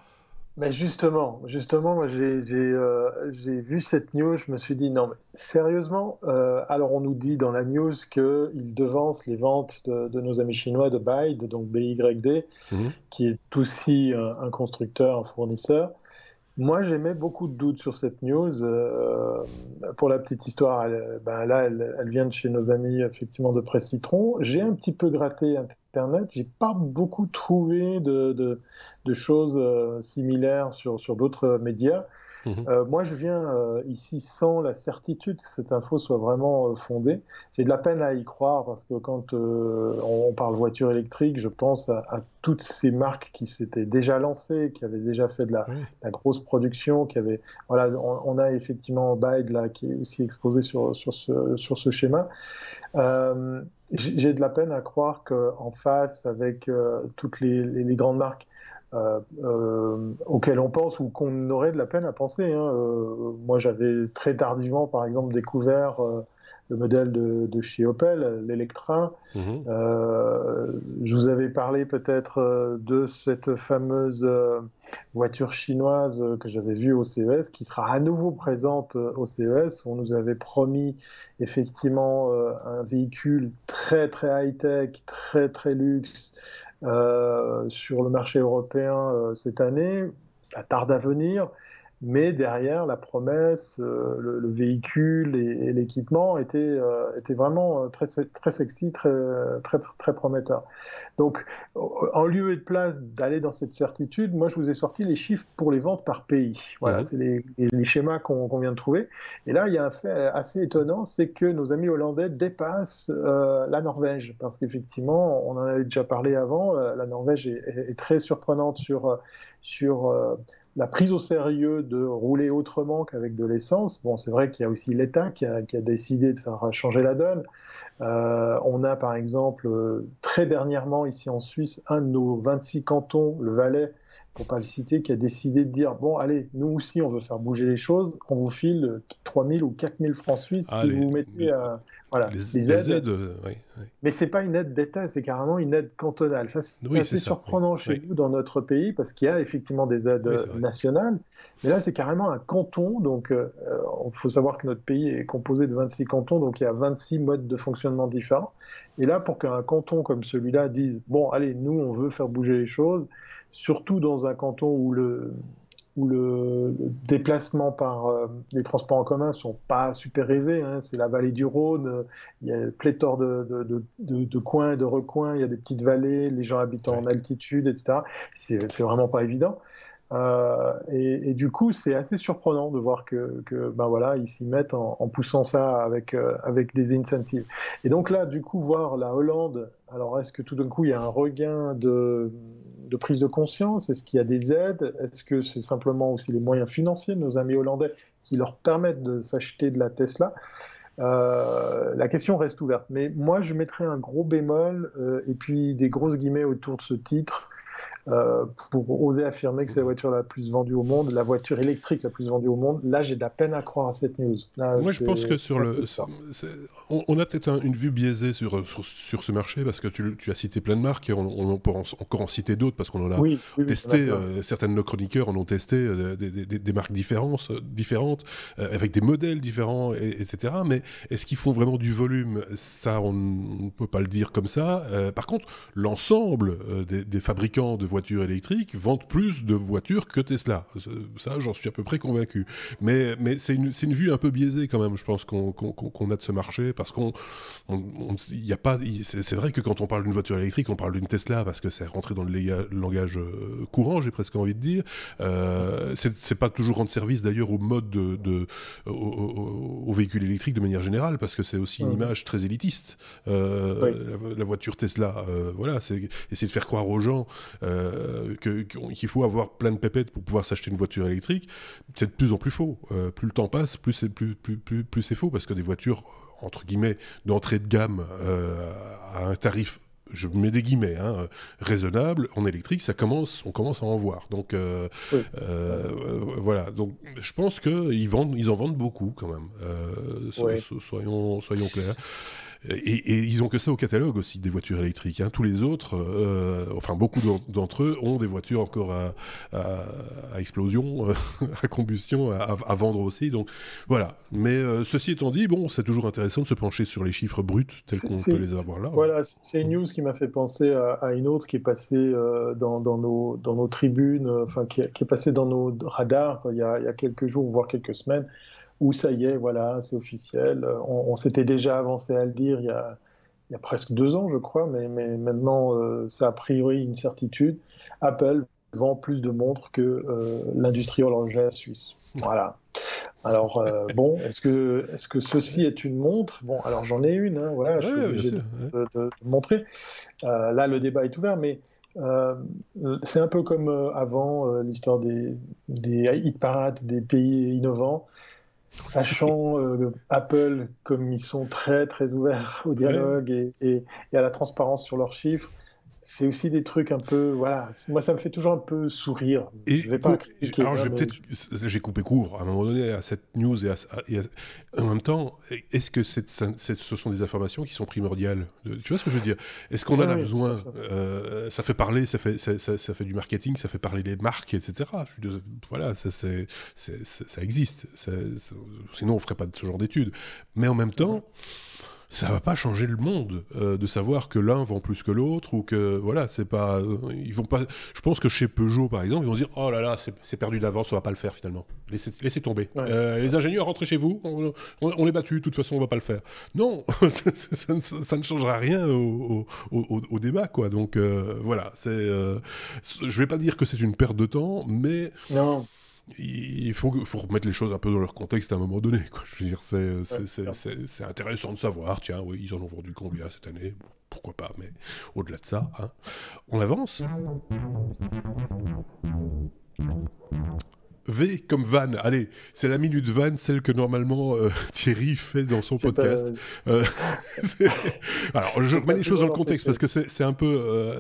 Mais justement, moi j'ai vu cette news, je me suis dit non mais sérieusement, alors on nous dit dans la news qu'ils devancent les ventes de nos amis chinois de BYD, donc BYD, qui est aussi un constructeur, un fournisseur. Moi j'émets beaucoup de doutes sur cette news. Pour la petite histoire, elle vient de chez nos amis effectivement de Presse Citron. J'ai un petit peu gratté Internet, j'ai pas beaucoup trouvé de choses similaires sur d'autres médias. Moi, je viens ici sans la certitude que cette info soit vraiment fondée. J'ai de la peine à y croire parce que quand on parle voiture électrique, je pense à toutes ces marques qui s'étaient déjà lancées, qui avaient déjà fait de la grosse production, qui avaient, voilà, on a effectivement BYD là qui est aussi exposé sur ce schéma. J'ai de la peine à croire qu'en face, avec toutes les grandes marques, auxquels on pense ou qu'on aurait de la peine à penser, hein. Moi, j'avais très tardivement, par exemple, découvert le modèle de chez Opel, l'Electra. Je vous avais parlé peut-être de cette fameuse voiture chinoise que j'avais vue au CES, qui sera à nouveau présente au CES. On nous avait promis effectivement un véhicule très très high-tech, très très luxe sur le marché européen cette année. Ça tarde à venir. Mais derrière, la promesse, le véhicule et l'équipement étaient vraiment très, très sexy, très, très, très prometteur. Donc, en lieu et de place d'aller dans cette certitude, moi, je vous ai sorti les chiffres pour les ventes par pays. Voilà, c'est les schémas qu'on vient de trouver. Et là, il y a un fait assez étonnant, c'est que nos amis hollandais dépassent la Norvège. Parce qu'effectivement, on en avait déjà parlé avant, la Norvège est très surprenante sur la prise au sérieux de rouler autrement qu'avec de l'essence. Bon, c'est vrai qu'il y a aussi l'État qui a décidé de faire changer la donne. On a par exemple, très dernièrement ici en Suisse, un de nos 26 cantons, le Valais, pour ne pas le citer, qui a décidé de dire, bon allez, nous aussi on veut faire bouger les choses, on vous file 3 000 ou 4 000 francs suisses si vous mettez les aides. Oui. Mais ce n'est pas une aide d'État, c'est carrément une aide cantonale. Ça, c'est assez surprenant chez nous, dans notre pays, parce qu'il y a effectivement des aides nationales, mais là, c'est carrément un canton. Donc, il faut savoir que notre pays est composé de 26 cantons, donc il y a 26 modes de fonctionnement différents. Et là, pour qu'un canton comme celui-là dise « Bon, allez, nous, on veut faire bouger les choses », surtout dans un canton où le déplacement par les transports en commun ne sont pas super aisés, hein. C'est la vallée du Rhône, il y a pléthore de coins et de recoins, il y a des petites vallées, les gens habitent en altitude, etc. C'est vraiment pas évident. Et du coup, c'est assez surprenant de voir que ben voilà, ils s'y mettent en poussant ça avec des incentives. Et donc là, du coup, voir la Hollande, alors est-ce que tout d'un coup, il y a un regain de prise de conscience? Est-ce qu'il y a des aides? Est-ce que c'est simplement aussi les moyens financiers de nos amis hollandais qui leur permettent de s'acheter de la Tesla? La question reste ouverte. Mais moi, je mettrais un gros bémol et puis des grosses guillemets autour de ce titre. Pour oser affirmer que c'est la voiture la plus vendue au monde, la voiture électrique la plus vendue au monde. Là, j'ai de la peine à croire à cette news. Là, moi, je pense que on a peut-être une vue biaisée sur ce marché, parce que tu as cité plein de marques, et on peut encore en citer d'autres, parce qu'on en a testé, certains de nos chroniqueurs en ont testé des marques différentes, avec des modèles différents, etc. Mais est-ce qu'ils font vraiment du volume? Ça, on ne peut pas le dire comme ça. Par contre, l'ensemble des fabricants de voitures électriques vendent plus de voitures que Tesla. Ça, j'en suis à peu près convaincu. Mais c'est une vue un peu biaisée quand même, je pense, qu'on a de ce marché, parce y a pas. C'est vrai que quand on parle d'une voiture électrique, on parle d'une Tesla, parce que c'est rentré dans le langage courant, j'ai presque envie de dire. C'est pas toujours rendre service d'ailleurs au mode au véhicule électrique de manière générale, parce que c'est aussi une image très élitiste. La voiture Tesla, voilà, c'est essayer de faire croire aux gens qu'il faut avoir plein de pépettes pour pouvoir s'acheter une voiture électrique. C'est de plus en plus faux. Plus le temps passe, plus c'est faux, parce que des voitures, entre guillemets, d'entrée de gamme à un tarif, je mets des guillemets, raisonnable, en électrique, on commence à en voir. Donc, voilà. Donc, je pense qu'ils en vendent beaucoup, quand même. Soyons clairs. Et ils ont que ça au catalogue aussi, des voitures électriques. Tous les autres, enfin beaucoup d'entre eux, ont des voitures encore à explosion, à combustion, à vendre aussi. Donc voilà. Mais ceci étant dit, bon, c'est toujours intéressant de se pencher sur les chiffres bruts tels qu'on peut les avoir là. Voilà, c'est une news qui m'a fait penser à une autre qui est passée dans nos tribunes, enfin qui est passée dans nos radars il y a quelques jours, voire quelques semaines, où ça y est, voilà, c'est officiel. On s'était déjà avancé à le dire il y a presque 2 ans, je crois, mais maintenant, c'est a priori une certitude. Apple vend plus de montres que l'industrie horlogère suisse. Voilà. Alors, bon, est-ce que ceci est une montre? Bon, alors j'en ai une, voilà, je suis obligé de montrer. Là, le débat est ouvert, mais c'est un peu comme avant l'histoire des hit parades des pays innovants. Sachant Apple, comme ils sont très très ouverts au dialogue et à la transparence sur leurs chiffres, c'est aussi des trucs un peu, voilà, moi ça me fait toujours un peu sourire. Et je vais pas critiquer. alors j'ai coupé court à un moment donné à cette news et en même temps, est-ce que ce sont des informations qui sont primordiales? Tu vois ce que je veux dire? Est-ce qu'on en a besoin? Ça fait parler, ça fait du marketing, ça fait parler des marques, etc. Voilà, ça existe. Sinon on ferait pas ce genre d'études. Mais en même temps, ça va pas changer le monde de savoir que l'un vend plus que l'autre, ou que voilà, c'est pas, ils vont pas. Je pense que chez Peugeot par exemple, ils vont dire oh là là, c'est perdu d'avance, on va pas le faire finalement. Laissez tomber. Les ingénieurs, rentrez chez vous, on est battus, de toute façon on va pas le faire. Non, ça ne changera rien au débat, quoi. Donc voilà, je vais pas dire que c'est une perte de temps, mais non. Il faut remettre les choses un peu dans leur contexte à un moment donné, quoi. Je veux dire, c'est intéressant de savoir, tiens, oui, ils en ont vendu combien cette année, bon, pourquoi pas, mais au-delà de ça, hein, on avance. V comme van, allez, c'est la minute van, celle que normalement Thierry fait dans son podcast. Alors, je remets les choses dans le contexte parce que c'est un peu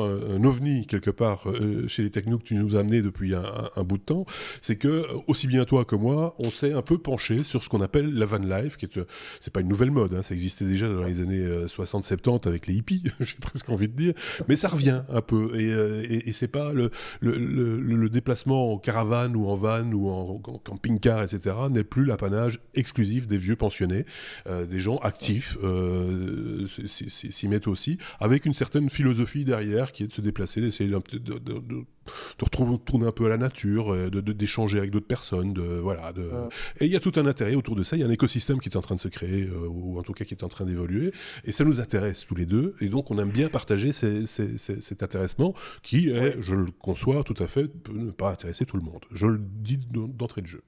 un ovni quelque part chez les technos que tu nous as amené depuis un bout de temps. C'est que aussi bien toi que moi, on s'est un peu penché sur ce qu'on appelle la van life, c'est pas une nouvelle mode, hein, ça existait déjà dans les années 60-70 avec les hippies, j'ai presque envie de dire, mais ça revient un peu et c'est pas le déplacement en caravane ou en van ou en camping-car, etc., n'est plus l'apanage exclusif des vieux pensionnés. Des gens actifs s'y mettent aussi, avec une certaine philosophie derrière qui est de se déplacer, d'essayer de retourner un peu à la nature, d'échanger avec d'autres personnes, et il y a tout un intérêt autour de ça, il y a un écosystème qui est en train de se créer, ou en tout cas qui est en train d'évoluer, et ça nous intéresse tous les deux, et donc on aime bien partager cet intéressement qui est, je le conçois tout à fait, peut ne pas intéresser tout le monde. Je le dis d'entrée de jeu.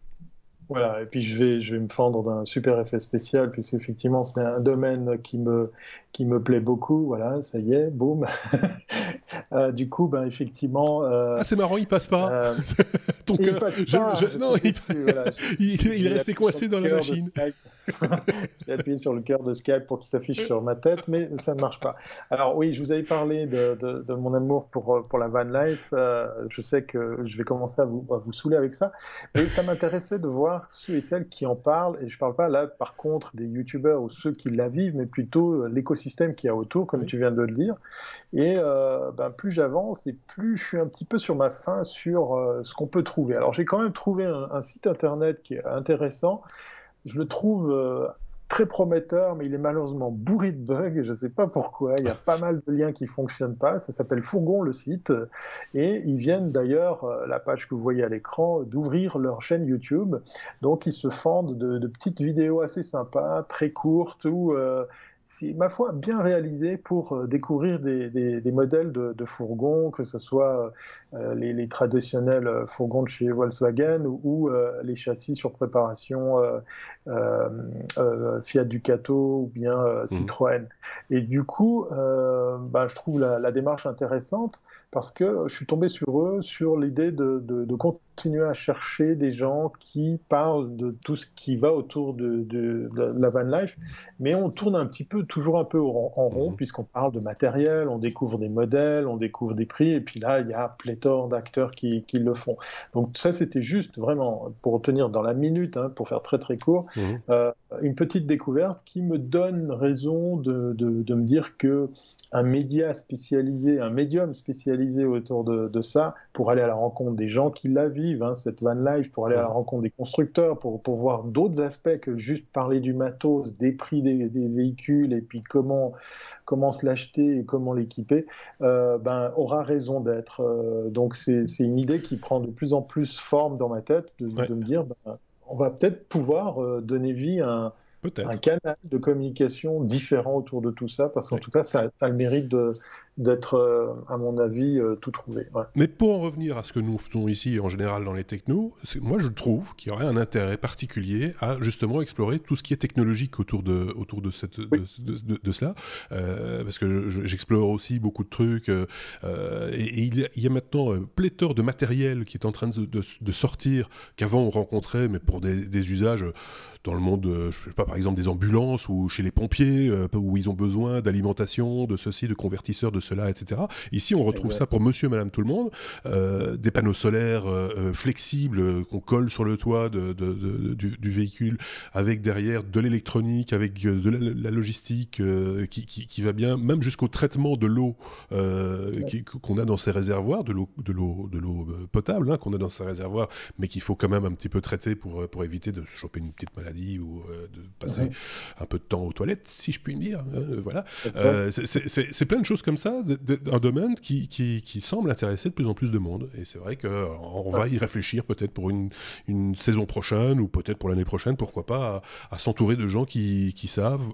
Voilà, et puis je vais me fendre d'un super effet spécial, puisqu'effectivement c'est un domaine qui me plaît beaucoup, voilà, ça y est, boum. Du coup, ben, effectivement... Ah, c'est marrant, il passe pas. Ton cœur... Non, il est resté coincé dans la machine. J'ai appuyé sur le cœur de Skype pour qu'il s'affiche sur ma tête, mais ça ne marche pas. Alors oui, je vous avais parlé de mon amour pour la van life. Je sais que je vais commencer à vous saouler avec ça, mais ça m'intéressait de voir ceux et celles qui en parlent. Et je ne parle pas là, par contre, des youtubeurs ou ceux qui la vivent, mais plutôt l'écosystème qu'il y a autour, comme tu viens de le dire. Et plus j'avance et plus je suis un petit peu sur ma faim sur ce qu'on peut trouver. Alors j'ai quand même trouvé un site internet qui est intéressant. Je le trouve très prometteur, mais il est malheureusement bourré de bugs. Je ne sais pas pourquoi. Il y a pas mal de liens qui ne fonctionnent pas. Ça s'appelle Fourgon, le site. Et ils viennent d'ailleurs, la page que vous voyez à l'écran, d'ouvrir leur chaîne YouTube. Donc, ils se fendent de petites vidéos assez sympas, très courtes, où... c'est, ma foi, bien réalisé pour découvrir des modèles de fourgons, que ce soit les traditionnels fourgons de chez Volkswagen ou les châssis sur préparation Fiat Ducato ou bien Citroën. Et du coup, je trouve la démarche intéressante parce que je suis tombé sur eux, sur l'idée de continuer à chercher des gens qui parlent de tout ce qui va autour de la van life, mais on tourne toujours un peu en rond, puisqu'on parle de matériel, on découvre des modèles, on découvre des prix, et puis là, il y a pléthore d'acteurs qui le font. Donc ça, c'était juste vraiment, pour tenir dans la minute, pour faire très très court, une petite découverte qui me donne raison de me dire que un média spécialisé, un médium spécialisé autour de ça, pour aller à la rencontre des gens qui la vivent, cette van life, pour aller à la rencontre des constructeurs, pour voir d'autres aspects que juste parler du matos, des prix des véhicules, et puis comment se l'acheter et comment l'équiper, aura raison d'être. Donc c'est une idée qui prend de plus en plus forme dans ma tête, de me dire, on va peut-être pouvoir donner vie à un canal de communication différent autour de tout ça, parce qu'en tout cas, ça a le mérite d'être, à mon avis, tout trouvé. Ouais. Mais pour en revenir à ce que nous faisons ici, en général, dans les technos, moi, je trouve qu'il y aurait un intérêt particulier à, justement, explorer tout ce qui est technologique autour de cela, parce que j'explore aussi beaucoup de trucs, et il y a maintenant pléthore de matériel qui est en train de sortir, qu'avant on rencontrait, mais pour des usages... dans le monde, je sais pas, par exemple des ambulances ou chez les pompiers, où ils ont besoin d'alimentation, de ceci, de convertisseurs, de cela, etc. Ici, on retrouve ça pour monsieur et madame tout le monde. Des panneaux solaires flexibles qu'on colle sur le toit du véhicule, avec derrière de l'électronique, avec de la logistique qui va bien, même jusqu'au traitement de l'eau qu'on a dans ces réservoirs, de l'eau potable qu'on a dans ces réservoirs, mais qu'il faut quand même un petit peu traiter pour éviter de se choper une petite maladie ou de passer un peu de temps aux toilettes, si je puis dire. Voilà. C'est plein de choses comme ça, un domaine qui semble intéresser de plus en plus de monde. Et c'est vrai qu'on va y réfléchir peut-être pour une saison prochaine ou peut-être pour l'année prochaine, pourquoi pas, à s'entourer de gens qui savent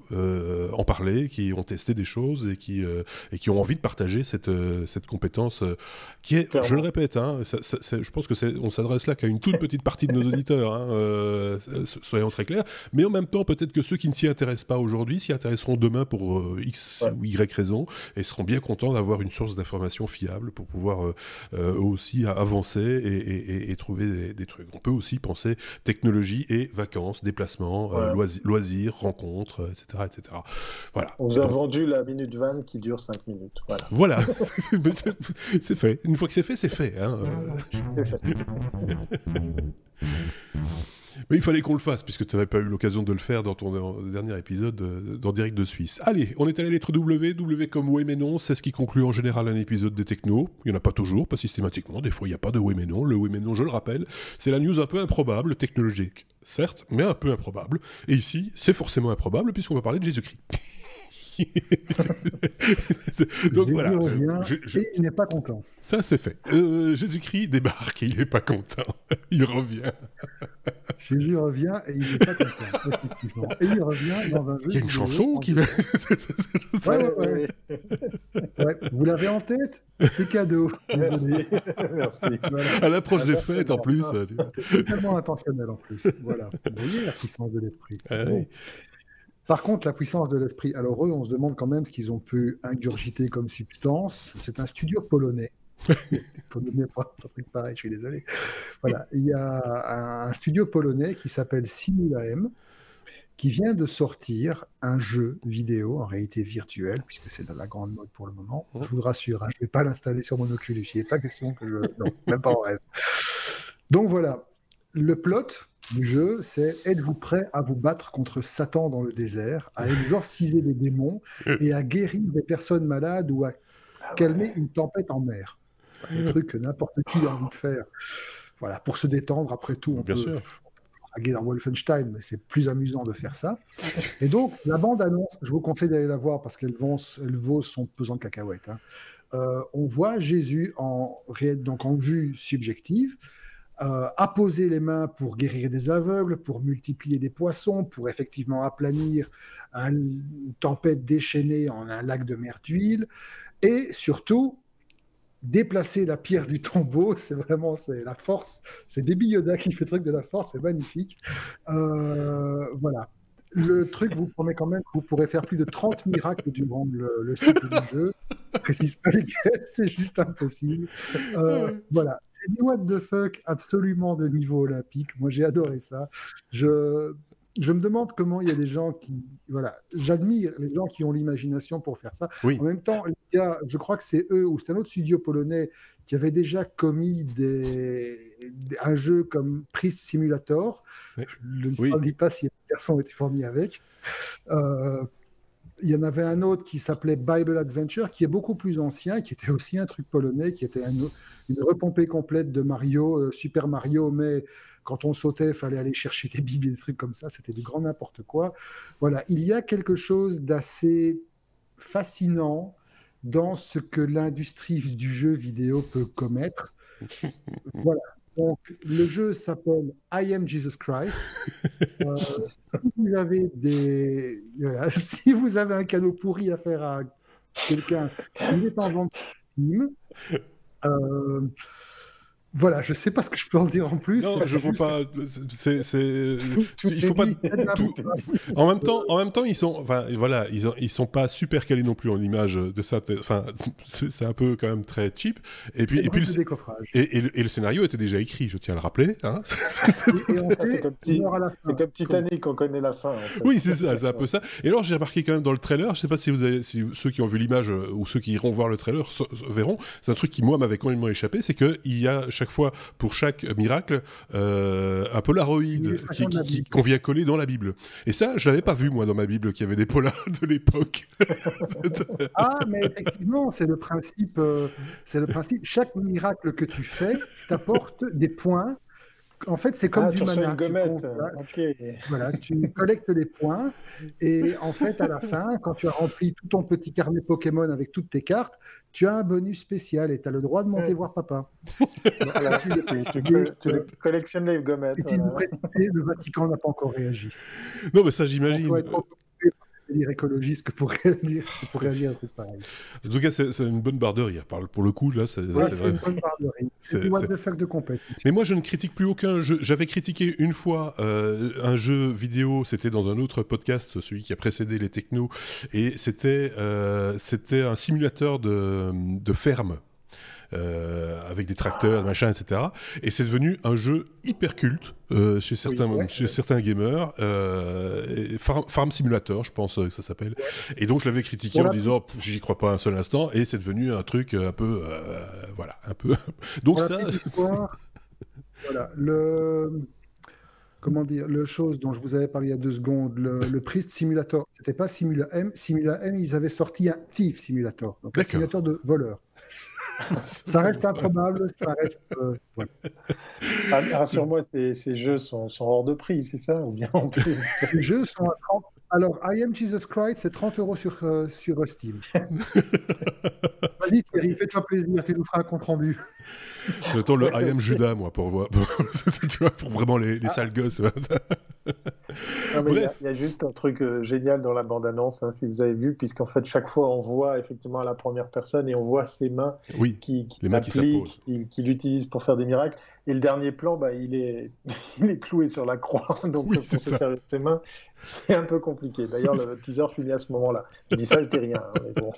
en parler, qui ont testé des choses et qui ont envie de partager cette compétence qui est, je le répète, je pense qu'on s'adresse là qu'à une toute petite partie de nos auditeurs, soyons très clairs, mais en même temps, peut-être que ceux qui ne s'y intéressent pas aujourd'hui s'y intéresseront demain pour X ou Y raison et seront bien contents d'avoir une source d'information fiable pour pouvoir eux aussi avancer et trouver des trucs. On peut aussi penser technologie et vacances, déplacements, loisirs, rencontres, etc., etc. Voilà. On vous a vendu la minute 20 qui dure 5 minutes. Voilà. C'est fait. Une fois que c'est fait, c'est fait. C'est fait. Mais il fallait qu'on le fasse, puisque tu n'avais pas eu l'occasion de le faire dans ton dernier épisode dans Direct de Suisse. Allez, on est à la lettre W. W comme oui mais non, c'est ce qui conclut en général un épisode des technos. Il n'y en a pas toujours, pas systématiquement. Des fois, il n'y a pas de oui mais non. Le oui mais non, je le rappelle, c'est la news un peu improbable, technologique, certes, mais un peu improbable. Et ici, c'est forcément improbable, puisqu'on va parler de Jésus-Christ. Donc voilà. Il n'est pas content. Ça, c'est fait. Jésus-Christ débarque et il n'est pas content. Il revient. Jésus revient et il n'est pas content, effectivement. Et il revient dans un jeu. Il y a une chanson qui va. Ouais. Vous l'avez en tête? C'est cadeau. Merci. Voilà. À l'approche des fêtes, en plus. C'est totalement intentionnel, en plus. Voilà. Vous voyez la puissance de l'esprit. Bon. Par contre, la puissance de l'esprit, alors eux, on se demande quand même ce qu'ils ont pu ingurgiter comme substance. C'est un studio polonais. Polonais, pas un truc pareil, je suis désolé. Voilà, il y a un studio polonais qui s'appelle Simula-M, qui vient de sortir un jeu vidéo en réalité virtuelle, puisque c'est de la grande mode pour le moment. Je vous rassure, je ne vais pas l'installer sur mon Oculus. Il n'est pas question que je... Non, même pas en rêve. Donc voilà, le plot du jeu, c'est « Êtes-vous prêt à vous battre contre Satan dans le désert, à exorciser des démons et à guérir des personnes malades ou à calmer une tempête en mer ?» Des trucs que n'importe qui a envie de faire. Voilà, pour se détendre, après tout, on peut draguer dans Wolfenstein, mais c'est plus amusant de faire ça. Et donc, la bande-annonce, je vous conseille d'aller la voir parce qu'elle vaut son pesant de cacahuètes. On voit Jésus en vue subjective, apposer les mains pour guérir des aveugles, pour multiplier des poissons, pour effectivement aplanir une tempête déchaînée en un lac de mer d'huile, et surtout déplacer la pierre du tombeau. C'est la force, c'est Baby Yoda qui fait le truc de la force, c'est magnifique. Voilà. Le truc vous promet quand même que vous pourrez faire plus de 30 miracles durant le cycle du jeu. Je précise pas lesquels, c'est juste impossible. Voilà, c'est du what the fuck absolument de niveau olympique. Moi, j'ai adoré ça. Je me demande comment il y a des gens qui... Voilà, j'admire les gens qui ont l'imagination pour faire ça. Oui. En même temps, les gars, je crois que c'est eux, ou c'est un autre studio polonais qui avait déjà commis un jeu comme Priest Simulator. Oui. Je ne dis pas si les garçons ont été fournis avec. Il y en avait un autre qui s'appelait Bible Adventure, qui est beaucoup plus ancien, qui était aussi un truc polonais, qui était une repompée complète de Mario, Super Mario, mais quand on sautait, il fallait aller chercher des bibles et des trucs comme ça, c'était du grand n'importe quoi. Voilà, il y a quelque chose d'assez fascinant dans ce que l'industrie du jeu vidéo peut commettre. Voilà. Donc, le jeu s'appelle I Am Jesus Christ. Si vous avez un cadeau pourri à faire à quelqu'un, il est en vente sur Steam. Voilà, je sais pas ce que je peux en dire en plus. Non, je vois pas. Il faut pas. En même temps, ils sont. Enfin, voilà, ils sont pas super calés non plus en image de ça. Enfin, c'est un peu quand même très cheap. Et puis le scénario était déjà écrit. Je tiens à le rappeler. Hein. C'est comme Titanic, on connaît la fin. En fait. Oui, c'est ça, c'est un peu ça. Et alors, j'ai remarqué quand même dans le trailer. Je sais pas si ceux qui ont vu l'image ou ceux qui iront voir le trailer verront. C'est un truc qui moi m'avait complètement échappé, c'est que il y a chaque fois, pour chaque miracle, un Polaroid qu'on vient coller dans la Bible. Et ça, je l'avais pas vu, moi, dans ma Bible, qu'il y avait des polars de l'époque. Ah, mais effectivement, c'est le principe. Chaque miracle que tu fais t'apporte des points. En fait, c'est comme du mana. Voilà, tu collectes les points et en fait, à la fin, quand tu as rempli tout ton petit carnet Pokémon avec toutes tes cartes, tu as un bonus spécial et tu as le droit de monter voir papa. Alors, tu collectionnes les gommettes. Le Vatican n'a pas encore réagi. Non, mais ça, j'imagine. Lire écologiste que pour réagir à un truc pareil. En tout cas, c'est une bonne barre de rire. Pour le coup, là, c'est une bonne barre de rire. C'est du what the fuck de compétition. Mais moi, je ne critique plus aucun jeu. J'avais critiqué une fois un jeu vidéo, c'était dans un autre podcast, celui qui a précédé les technos, et c'était un simulateur de ferme. Avec des tracteurs, machin, etc. Et c'est devenu un jeu hyper culte chez certains gamers. Farm Simulator, je pense que ça s'appelle. Et donc je l'avais critiqué en disant j'y crois pas un seul instant. Et c'est devenu un truc un peu, voilà, un peu. Donc ça. Voilà, comment dire, le chose dont je vous avais parlé il y a 2 secondes, le Priest Simulator, c'était pas Simula M. Simula M, ils avaient sorti un Thief Simulator, donc un simulateur de voleur. Ça reste improbable, ça reste. Voilà. Rassure-moi, ces jeux sont hors de prix, c'est ça ou bien en plus. Ces jeux sont à 30. Alors, I Am Jesus Christ, c'est 30 € sur Steam. Vas-y Thierry, fais-toi plaisir, tu nous feras un compte rendu. J'attends le I Am Judas, moi, pour voir, tu vois, pour vraiment les sales gosses. Il y a juste un truc génial dans la bande-annonce, hein, si vous avez vu, puisqu'en fait, chaque fois, on voit effectivement à la première personne et on voit ses mains qui l'utilisent pour faire des miracles. Et le dernier plan, il est cloué sur la croix, donc pour se servir de ses mains, c'est un peu compliqué. D'ailleurs, le teaser finit à ce moment-là. Je dis ça, je dis rien. Hein, mais bon.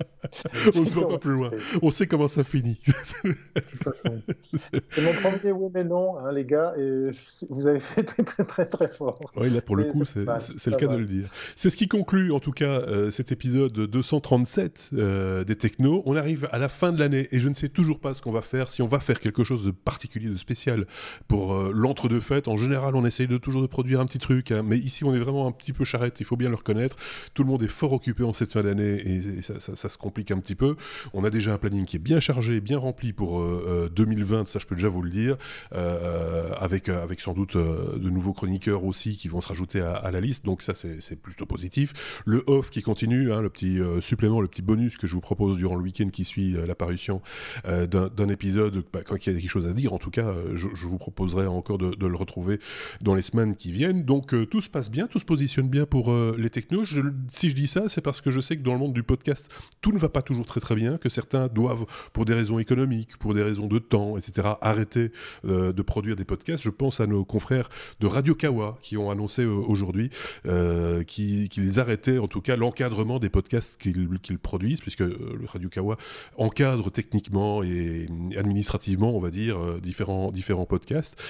On ne va pas plus loin. On sait comment ça finit. De toute façon. C'est mon premier oui mais non, hein, les gars, et vous avez fait très très très très fort. Oui, là pour le coup, c'est le cas de le dire. C'est ce qui conclut en tout cas cet épisode 237 des Technos. On arrive à la fin de l'année et je ne sais toujours pas ce qu'on va faire, si on va faire quelque chose de particulier, de spécial pour l'entre-deux fêtes. En général, on essaye toujours de produire un petit truc, hein, mais ici on est vraiment un petit peu charrette, il faut bien le reconnaître. Tout le monde est fort occupé en cette fin d'année et ça se complique un petit peu. On a déjà un planning qui est bien chargé, bien rempli pour 2020, ça je peux déjà vous le dire, avec sans doute de nouveaux chroniqueurs aussi qui vont se rajouter à la liste, donc ça c'est plutôt positif. Le off qui continue, hein, le petit supplément, le petit bonus que je vous propose durant le week-end qui suit l'apparition d'un épisode, quand il y a quelque chose à dire, en tout cas je vous proposerai encore de le retrouver dans les semaines qui viennent. Donc tout se passe bien, tout se positionne bien pour les technos. Si je dis ça, c'est parce que je sais que dans le monde du podcast, tout ne va pas toujours très très bien, que certains doivent, pour des raisons économiques, pour des raisons de temps, etc., arrêter de produire des podcasts. Je pense à nos confrères de Radio Kawa qui ont annoncé aujourd'hui qu'ils arrêtaient en tout cas l'encadrement des podcasts qu'ils produisent, puisque le Radio Kawa encadre techniquement et administrativement, on va dire, différents podcasts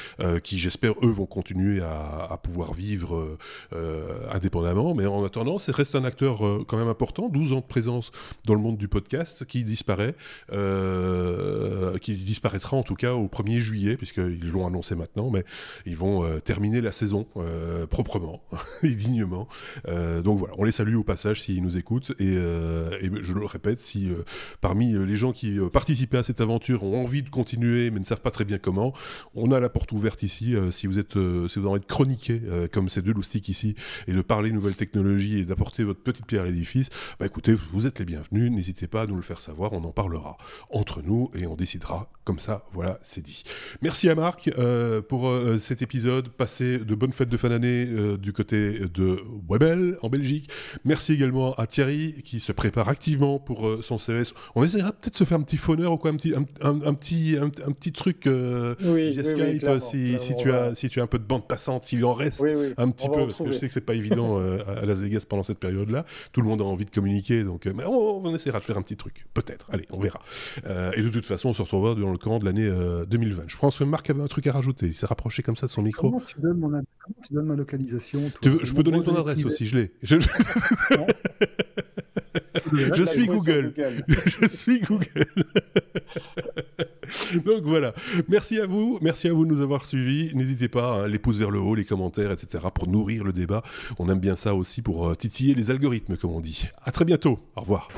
qui, j'espère, eux, vont continuer à pouvoir vivre indépendamment. Mais en attendant, ça reste un acteur quand même important, 12 ans de présence dans le monde du podcast qui disparaîtra en tout cas au 1er juillet, puisqu'ils l'ont annoncé maintenant, mais ils vont terminer la saison proprement et dignement. Donc voilà, on les salue au passage s'ils nous écoutent, et je le répète, si parmi les gens qui participaient à cette aventure ont envie de continuer mais ne savent pas très bien comment, On a la porte ouverte ici, si vous avez envie de chroniquer comme ces deux loustiques ici, et de parler nouvelles technologies et d'apporter votre petite pierre à l'édifice, écoutez, vous êtes les bienvenus, n'hésitez pas à nous le faire savoir, on en parlera entre nous et on décidera comme ça, voilà, c'est dit. Merci à Marc pour cet épisode, passez de bonnes fêtes de fin d'année du côté de Webel en Belgique. Merci également à Thierry qui se prépare activement pour son CES. On essaiera peut-être de se faire un petit phoneur ou quoi, un petit truc via Skype, clairement, si tu as un peu de bande passante, s'il en reste un petit peu, parce que je sais que c'est pas évident à Las Vegas pendant cette période-là. Tout le monde a envie de communiquer, donc mais on essaiera de faire un petit truc, peut-être. Allez, on verra. Et de toute façon, on se retrouvera dans le courant de l'année 2020. Je pense que Marc avait un truc à rajouter. Il s'est rapproché comme ça de son micro. Comment tu donnes ma localisation? Je peux donner ton adresse aussi, je l'ai. Je suis Google. Je suis Google. Donc voilà. Merci à vous de nous avoir suivis. N'hésitez pas, les pouces vers le haut, les commentaires, etc. pour nourrir le débat. On aime bien ça aussi pour titiller les algorithmes, comme on dit. À très bientôt. Au revoir.